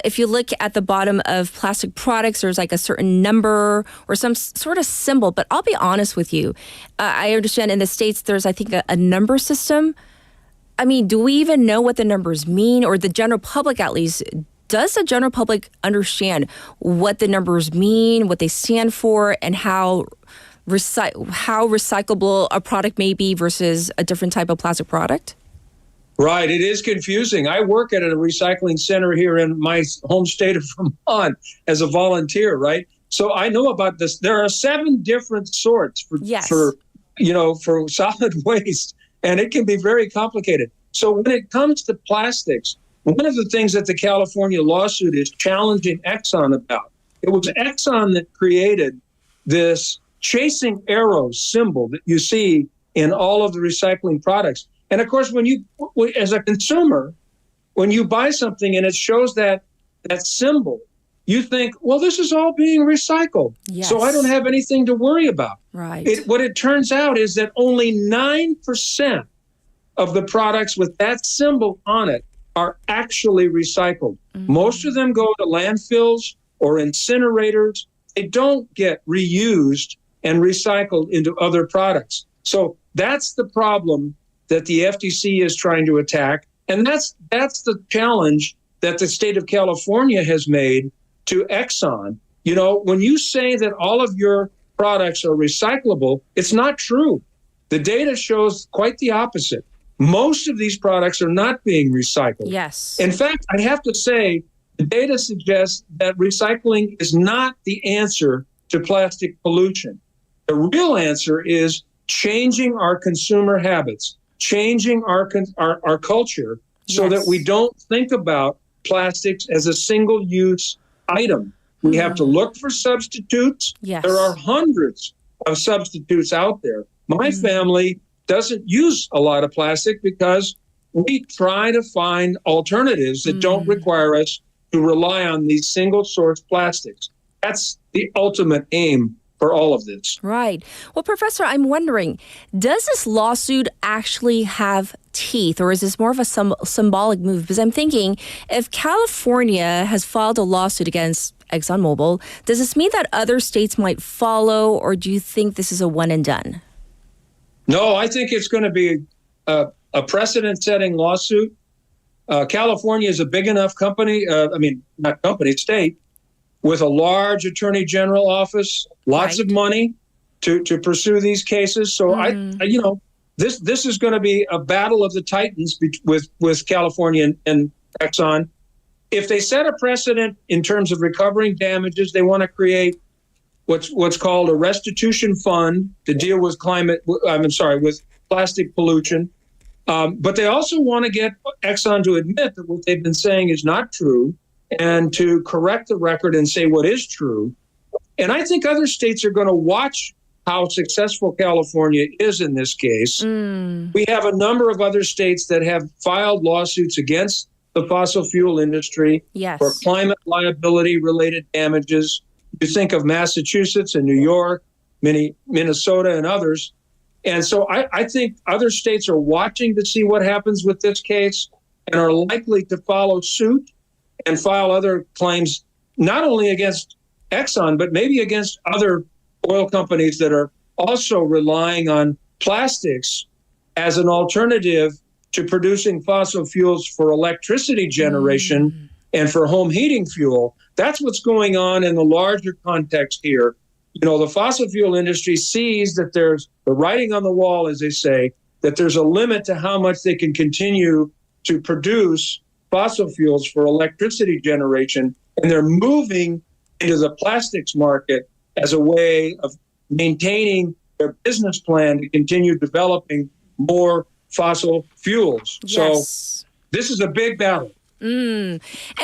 if you look at the bottom of plastic products, there's like a certain number or some sort of symbol. But I'll be honest with you. I understand in the States, there's, I think, a number system. I mean, do we even know what the numbers mean, or the general public at least? Does the general public understand what the numbers mean, what they stand for, and how recyclable a product may be versus a different type of plastic product? Right. It is confusing. I work at a recycling center here in my home state of Vermont as a volunteer, right? So I know about this. There are 7 different sorts for solid waste, and it can be very complicated. So when it comes to plastics, one of the things that the California lawsuit is challenging Exxon about, it was Exxon that created this chasing arrows symbol that you see in all of the recycling products. And of course, as a consumer, when you buy something and it shows that symbol, you think, well, this is all being recycled. Yes. So I don't have anything to worry about. Right. What it turns out is that only 9% of the products with that symbol on it are actually recycled. Most of them go to landfills or incinerators. They don't get reused and recycled into other products. So that's the problem that the FTC is trying to attack. And that's the challenge that the state of California has made to Exxon. You know, when you say that all of your products are recyclable, it's not true. The data shows quite the opposite. Most of these products are not being recycled. Yes. In fact, I have to say, the data suggests that recycling is not the answer to plastic pollution. The real answer is changing our consumer habits, changing our culture so that we don't think about plastics as a single-use item. We have to look for substitutes. Yes. There are hundreds of substitutes out there. My family doesn't use a lot of plastic because we try to find alternatives that don't require us to rely on these single-source plastics. That's the ultimate aim for all of this. Right. Well, Professor, I'm wondering, does this lawsuit actually have teeth, or is this more of a symbolic move? Because I'm thinking, if California has filed a lawsuit against ExxonMobil, does this mean that other states might follow, or do you think this is a one and done? No, I think it's going to be a precedent-setting lawsuit. California is a big enough state, with a large attorney general office, lots of money to pursue these cases. So this is going to be a battle of the titans with California and Exxon. If they set a precedent in terms of recovering damages, they want to create what's called a restitution fund to deal with with plastic pollution. But they also want to get Exxon to admit that what they've been saying is not true, and to correct the record and say what is true. And I think other states are going to watch how successful California is in this case. We have a number of other states that have filed lawsuits against the fossil fuel industry for climate liability related damages. You think of Massachusetts and New York, Minnesota and others. And so I think other states are watching to see what happens with this case and are likely to follow suit and file other claims, not only against Exxon, but maybe against other oil companies that are also relying on plastics as an alternative to producing fossil fuels for electricity generation and for home heating fuel. That's what's going on in the larger context here. You know, the fossil fuel industry sees that there's the writing on the wall, as they say, that there's a limit to how much they can continue to produce fossil fuels for electricity generation, and they're moving into the plastics market as a way of maintaining their business plan to continue developing more fossil fuels. Yes. So this is a big battle. And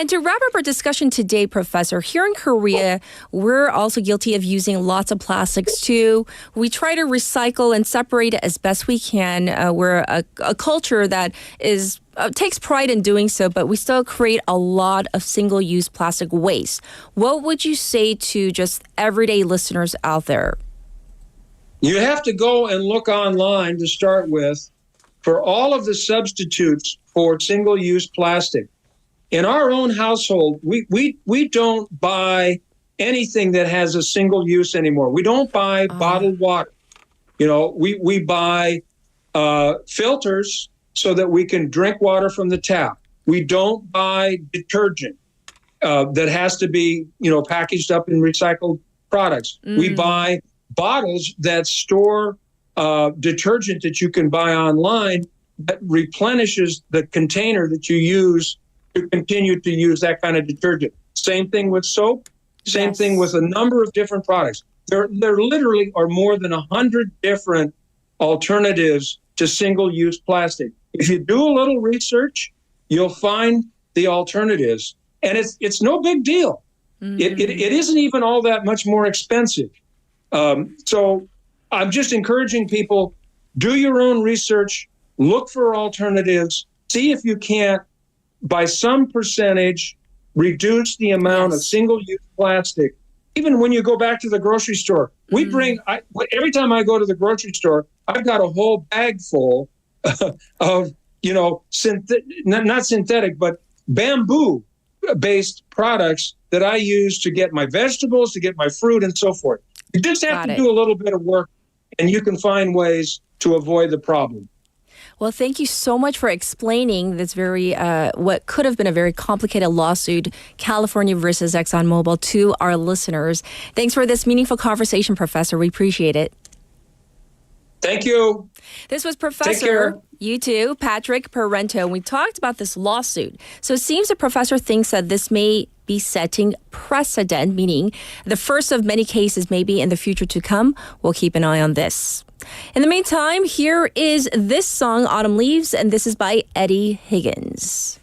to wrap up our discussion today, Professor, here in Korea, we're also guilty of using lots of plastics too. We try to recycle and separate it as best we can. We're a culture that takes pride in doing so, but we still create a lot of single-use plastic waste. What would you say to just everyday listeners out there? You have to go and look online to start with for all of the substitutes for single-use plastic. In our own household, we don't buy anything that has a single use anymore. We don't buy bottled water. You know, we buy filters so that we can drink water from the tap. We don't buy detergent that has to be, packaged up in recycled products. We buy bottles that store detergent that you can buy online that replenishes the container that you use to continue to use that kind of detergent. Same thing with soap. Same thing with a number of different products. There literally are more than 100 different alternatives to single-use plastic. If you do a little research, you'll find the alternatives. And it's no big deal. It isn't even all that much more expensive. So I'm just encouraging people, do your own research, look for alternatives, see if you can't, by some percentage, reduce the amount of single-use plastic. Even when you go back to the grocery store, every time I go to the grocery store, I've got a whole bag full of, not synthetic, but bamboo-based products that I use to get my vegetables, to get my fruit, and so forth. You just have to do a little bit of work, and you can find ways to avoid the problem. Well, thank you so much for explaining this what could have been a very complicated lawsuit, California versus ExxonMobil, to our listeners. Thanks for this meaningful conversation, Professor. We appreciate it. Thank you. This was Take care. Professor, you too, Patrick Parenteau. We talked about this lawsuit. So it seems the professor thinks that this may be setting precedent, meaning the first of many cases maybe in the future to come. We'll keep an eye on this. In the meantime, here is this song, Autumn Leaves, and this is by Eddie Higgins.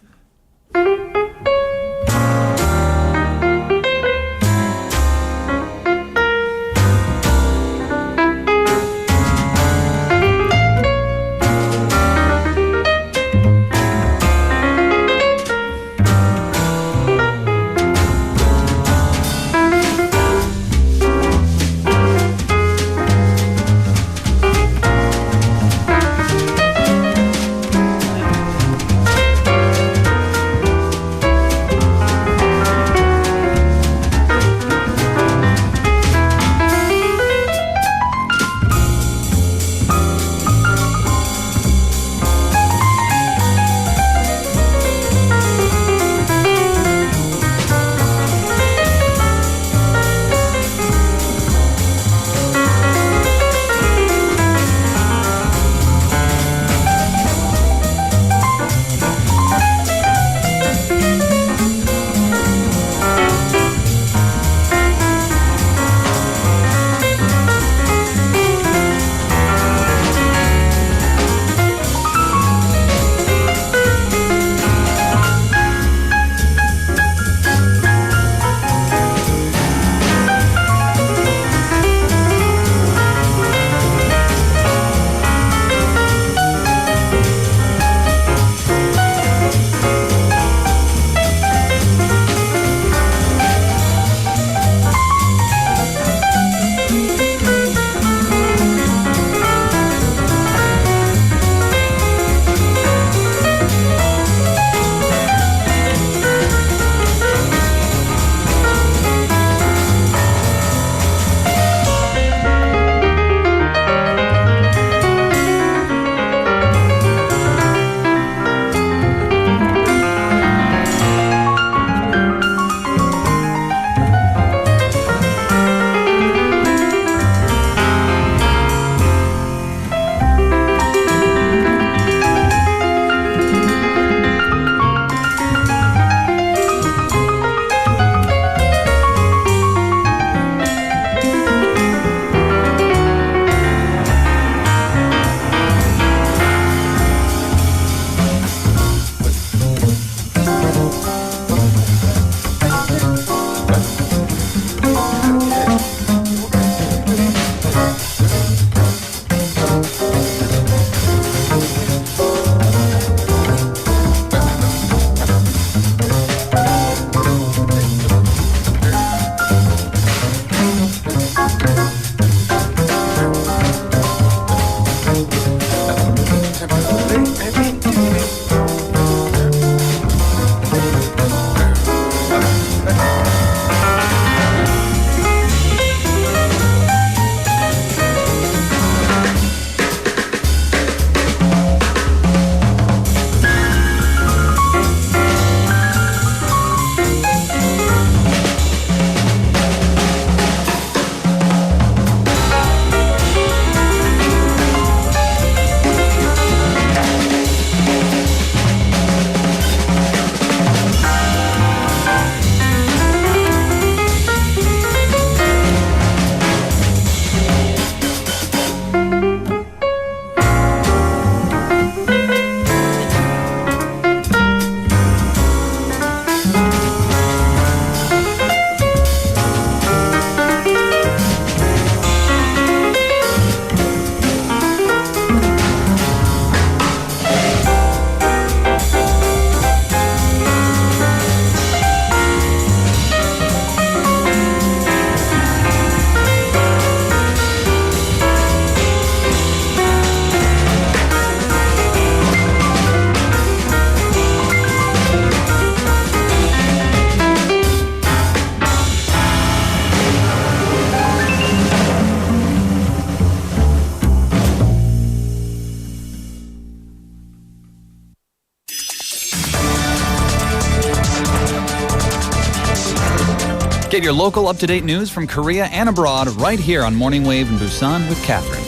Get your local up-to-date news from Korea and abroad right here on Morning Wave in Busan with Catherine.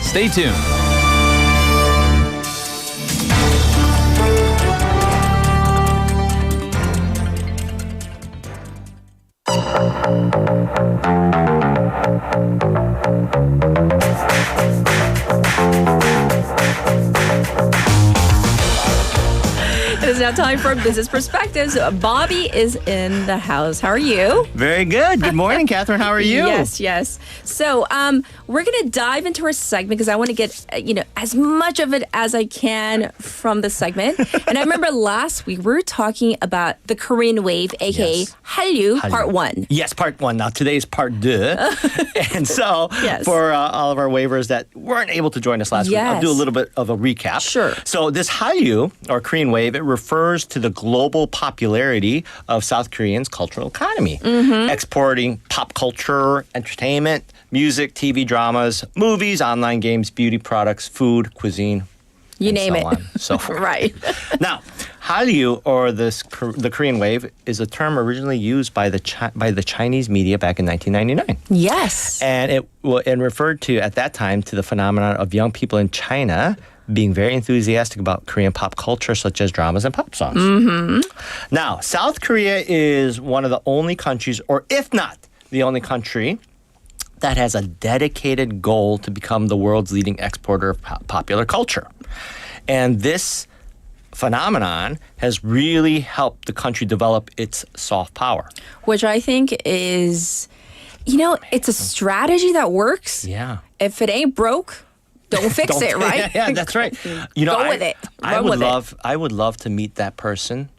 Stay tuned. It is now time for Business Perspectives. Bobby is in the house. How are you? Very good. Good morning, Catherine. How are you? Yes. So we're going to dive into our segment because I want to get as much of it as I can from the segment. And I remember last week we were talking about the Korean wave, aka Hallyu, part 1. Yes, part 1. Now today is part 2. And so for all of our waivers that weren't able to join us last week, I'll do a little bit of a recap. Sure. So this Hallyu, or Korean wave, it refers to the global popularity of South Korean's cultural economy, exporting pop culture, entertainment, music, TV dramas, movies, online games, beauty products, food, cuisine, you name it. So forth. Right. Now, Hallyu, or the Korean wave, is a term originally used by the Chinese media back in 1999. Yes. And it referred to, at that time, to the phenomenon of young people in China being very enthusiastic about Korean pop culture, such as dramas and pop songs. Now, South Korea is one of the only countries, or if not the only country, that has a dedicated goal to become the world's leading exporter of popular culture. And this phenomenon has really helped the country develop its soft power. Which I think is, it's a strategy that works. Yeah. If it ain't broke, don't fix it, right? Yeah, that's right. Go with it. I would love to meet that person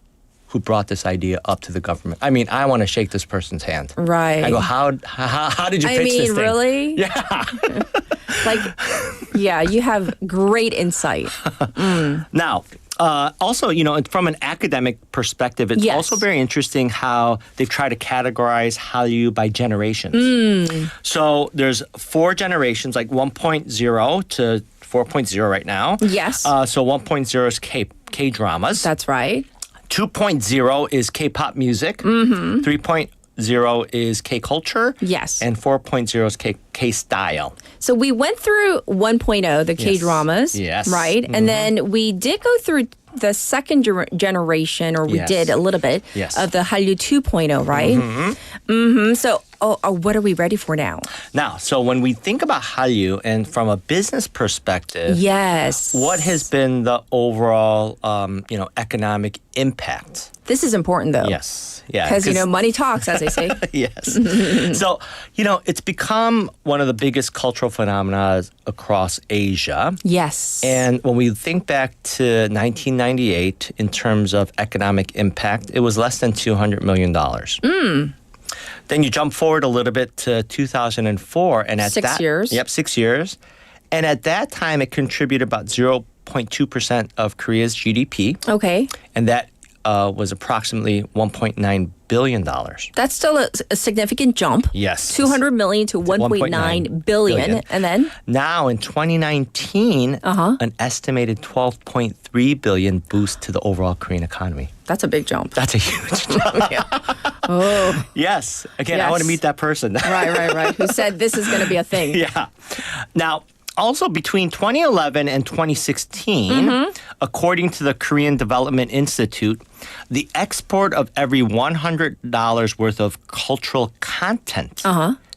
who brought this idea up to the government. I mean, I want to shake this person's hand. Right. I go, how did you fix this thing? Really? Yeah. You have great insight. Now, also, from an academic perspective, it's also very interesting how they try to categorize Hallyu by generations. So there's 4 generations, like 1.0 to 4.0 right now. Yes. So 1.0 is K-dramas. That's right. 2.0 is K-pop music. 3.0 is K-culture. Yes. And 4.0 is K-style. So we went through 1.0, the K-dramas. Yes. Right? And then we did go through the second generation, or we did a little bit, of the Hallyu 2.0, right? So what are we ready for now? Now, so when we think about Hallyu, and from a business perspective, what has been the overall, economic impact? This is important, though. Yes. Yeah. Because, money talks, as they say. Yes. So, it's become one of the biggest cultural phenomena across Asia. Yes. And when we think back to 1998 in terms of economic impact, it was less than $200 million. Then you jump forward a little bit to 2004. And at 6 years. Yep, 6 years. And at that time, it contributed about 0.2% of Korea's GDP. Okay. And that was approximately $1.9 billion. That's still a significant jump. Yes. 200 million to 1.9 billion. And then? Now in 2019, an estimated 12.3 billion boost to the overall Korean economy. That's a big jump. That's a huge jump. Oh. Yes. Again, I want to meet that person. Right. Who said this is going to be a thing. Yeah. Now, also, between 2011 and 2016, according to the Korean Development Institute, the export of every $100 worth of cultural content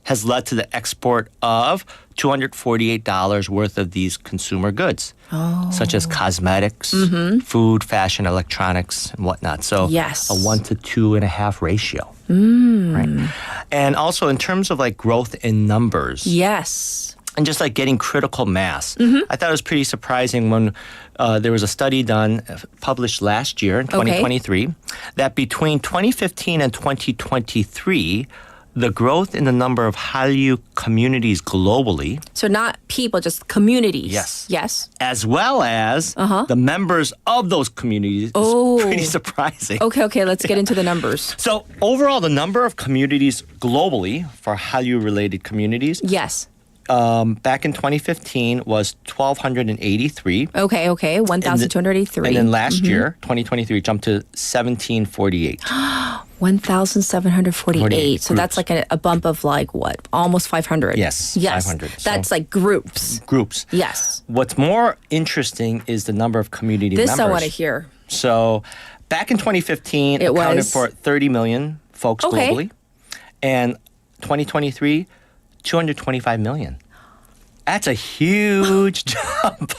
has led to the export of $248 worth of these consumer goods, such as cosmetics, food, fashion, electronics, and whatnot. So a 1 to 2.5 ratio. Right? And also in terms of growth in numbers. Yes. And just getting critical mass. I thought it was pretty surprising when there was a study done, published last year in 2023, that between 2015 and 2023, the growth in the number of Hallyu communities globally. So not people, just communities. Yes. As well as the members of those communities is pretty surprising. Okay, let's get into the numbers. So overall, the number of communities globally for Hallyu-related communities. Yes. Back in 2015 was 1,283. Okay, 1,283. And then last year, 2023, jumped to 1,748. 1,748. So that's groups. like a bump of like what? Almost 500. Yes, Yes. 500. That's So- like groups. Groups. Yes. What's more interesting is the number of community This members. I want to hear. So back in 2015, It accounted was- for 30 million folks Okay. globally. And 2023, 225 million. That's a huge jump.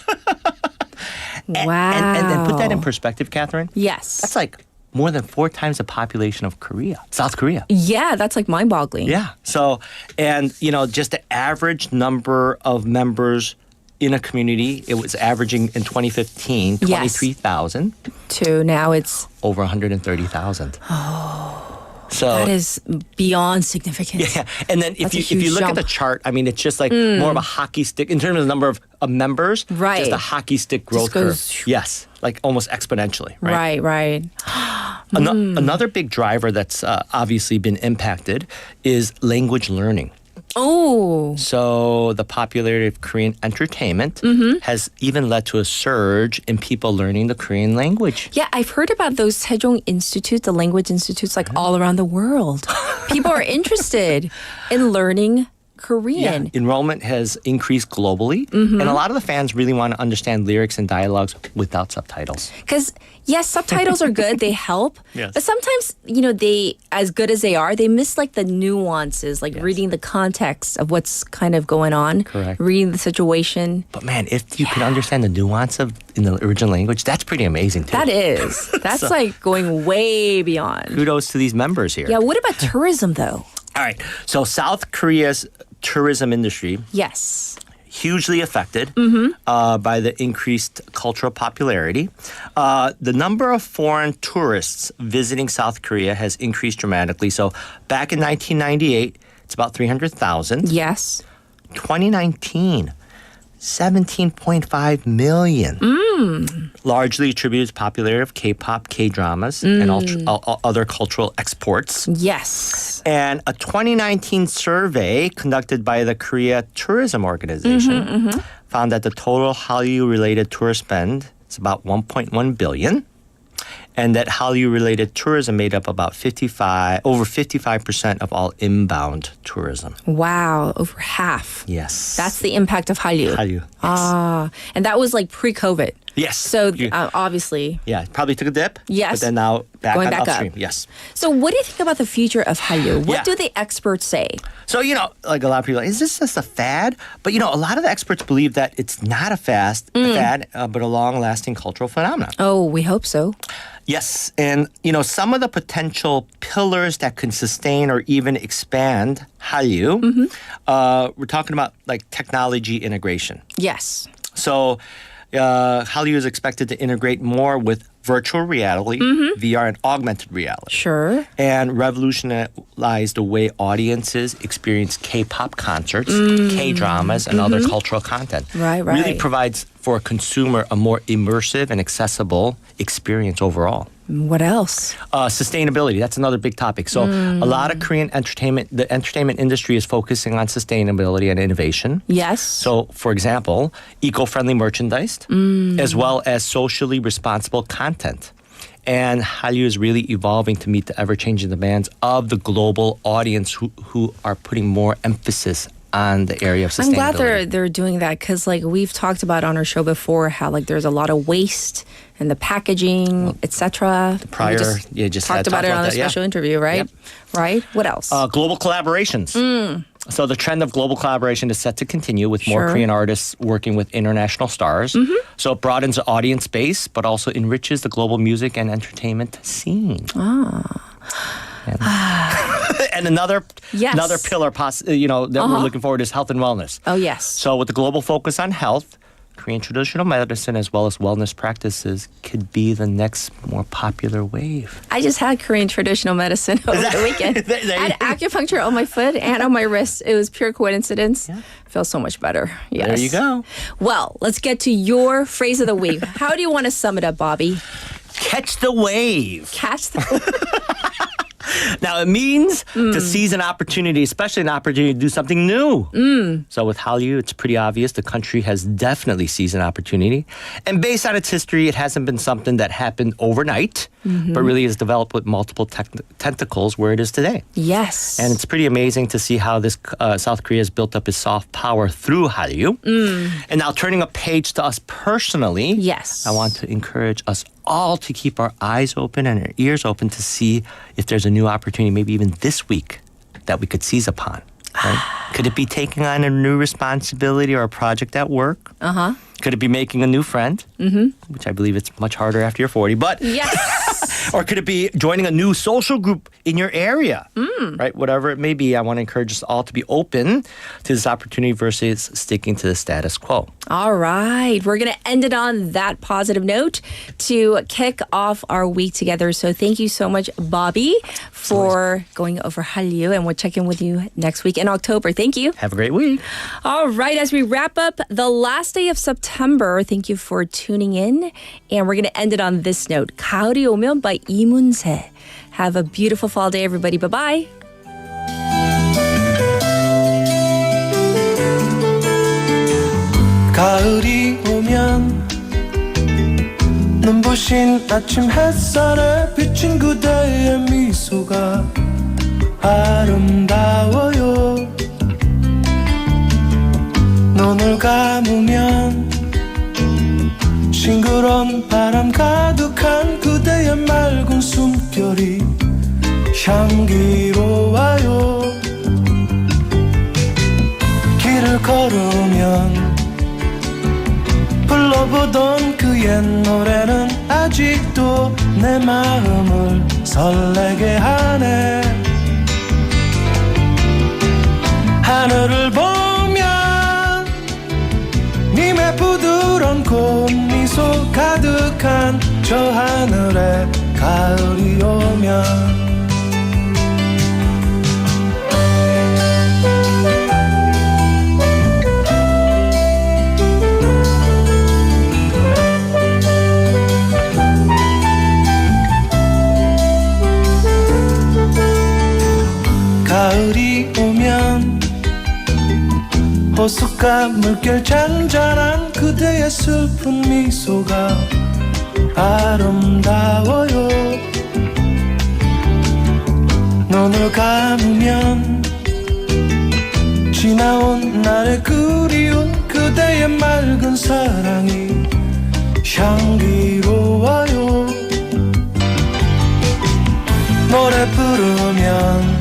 Wow. And put that in perspective, Catherine. Yes. That's like more than 4 times the population of South Korea. Yeah, that's like mind-boggling. Yeah. So, and just the average number of members in a community, it was averaging in 2015, Yes. 23,000. To now it's Over 130,000. So that is beyond significant. yeah, and then if That's a you huge look at jump. the chart, I mean, it's just like more of a hockey stick in terms of the number of members. Right. Just a hockey stick growth goes- curve. Yes, like almost exponentially. Right. Right. Another big driver that's obviously been impacted is language learning. Oh. So the popularity of Korean entertainment has even led to a surge in people learning the Korean language. Yeah, I've heard about those Sejong Institutes, the language institutes, like all around the world. People are interested in learning Korean. Enrollment has increased globally, and a lot of the fans really want to understand lyrics and dialogues without subtitles. Because, yes, subtitles are good. They help. Yes. But sometimes, they, as good as they are, they miss like the nuances, like reading the context of what's kind of going on. Correct. Reading the situation. But man, if you can understand the nuance in the original language, that's pretty amazing too. That is. That's So- like going way beyond. Kudos to these members here. Yeah, what about tourism though? All right. So South Korea's tourism industry Yes. hugely affected by the increased cultural popularity. The number of foreign tourists visiting South Korea has increased dramatically. So back in 1998, it's about 300,000. Yes. 2019, 17.5 million. Largely attributed to popularity of K-pop, K-dramas, and other cultural exports. Yes. And a 2019 survey conducted by the Korea Tourism Organization found that the total Hallyu-related tourist spend is about 1.1 billion, and that Hallyu-related tourism made up about over 55% of all inbound tourism. Wow, over half. Yes. That's the impact of Hallyu. Hallyu. Ah, and that was like pre-COVID. Yes. So obviously. Yeah, probably took a dip. Yes. But then now Going on back up. upstream. Yes. So what do you think about the future of Hallyu? What Yeah. do the experts say? So, like a lot of people, is this just a fad? But, a lot of the experts believe that it's not a fad, but a long-lasting cultural phenomenon. Oh, we hope so. Yes. And, some of the potential pillars that can sustain or even expand Hallyu, we're talking about like technology integration. Yes. So Hallyu is expected to integrate more with virtual reality, VR, and augmented reality. Sure. And revolutionize the way audiences experience K-pop concerts, K-dramas, and other cultural content. Right. Really provides for a consumer a more immersive and accessible experience overall. What else? Sustainability, that's another big topic. So a lot of Korean the entertainment industry is focusing on sustainability and innovation. Yes. So, for example, eco-friendly merchandise, as well as socially responsible content. And Hallyu is really evolving to meet the ever-changing demands of the global audience who are putting more emphasis on the area of sustainability. I'm glad they're doing that because like we've talked about on our show before how like there's a lot of waste in the packaging, etc. Prior, talked about it on a special interview, right? Yep. Right. What else? Global collaborations. So the trend of global collaboration is set to continue with more Sure. Korean artists working with international stars. So it broadens the audience base, but also enriches the global music and entertainment scene. And another pillar, that we're looking forward is health and wellness. Oh, yes. So with the global focus on health, Korean traditional medicine as well as wellness practices could be the next more popular wave. I just had Korean traditional medicine over the weekend. I had acupuncture on my foot and on my wrist. It was pure coincidence. Yeah. Feels so much better. Yes. There you go. Well, let's get to your phrase of the week. How do you want to sum it up, Bobby? Catch the wave. Catch the Now, it means to seize an opportunity, especially an opportunity to do something new. So with Hallyu, it's pretty obvious the country has definitely seized an opportunity. And based on its history, it hasn't been something that happened overnight, but really has developed with multiple tentacles where it is today. Yes. And it's pretty amazing to see how this South Korea has built up its soft power through Hallyu. And now turning a page to us personally, yes, I want to encourage us all to keep our eyes open and our ears open to see if there's a new opportunity, maybe even this week, that we could seize upon. Right? Could it be taking on a new responsibility or a project at work? Could it be making a new friend? Which I believe it's much harder after you're 40. But yes. Or could it be joining a new social group in your area? Right? Whatever it may be, I want to encourage us all to be open to this opportunity versus sticking to the status quo. All right. We're going to end it on that positive note to kick off our week together. So thank you so much, Bobby, for going over Hallyu, and we'll check in with you next week in October. Thank you. Have a great week. All right. As we wrap up the last day of September, thank you for tuning in. And we're going to end it on this note. 가을이 오면 by 이문세. Have a beautiful fall day, everybody. Bye-bye. 가을이 오면 눈부신 아침 햇살에 비친 그대의 미소가 아름다워요. 눈을 감으면 싱그러운 바람 가득한 그대의 맑은 숨결이 향기로워요. 길을 걸으면 불러보던 그 옛 노래는 아직도 내 마음을 설레게 하네. 하늘을 보면 님의 부드러운 꽃미소 가득한 저 하늘에 가을이 오면 가을이 오면 호숫가 물결 잔잔한 그대의 슬픈 미소가 아름다워요. 눈을 감으면 지나온 날의 그리운 그대의 맑은 사랑이 향기로워요. 노래 부르면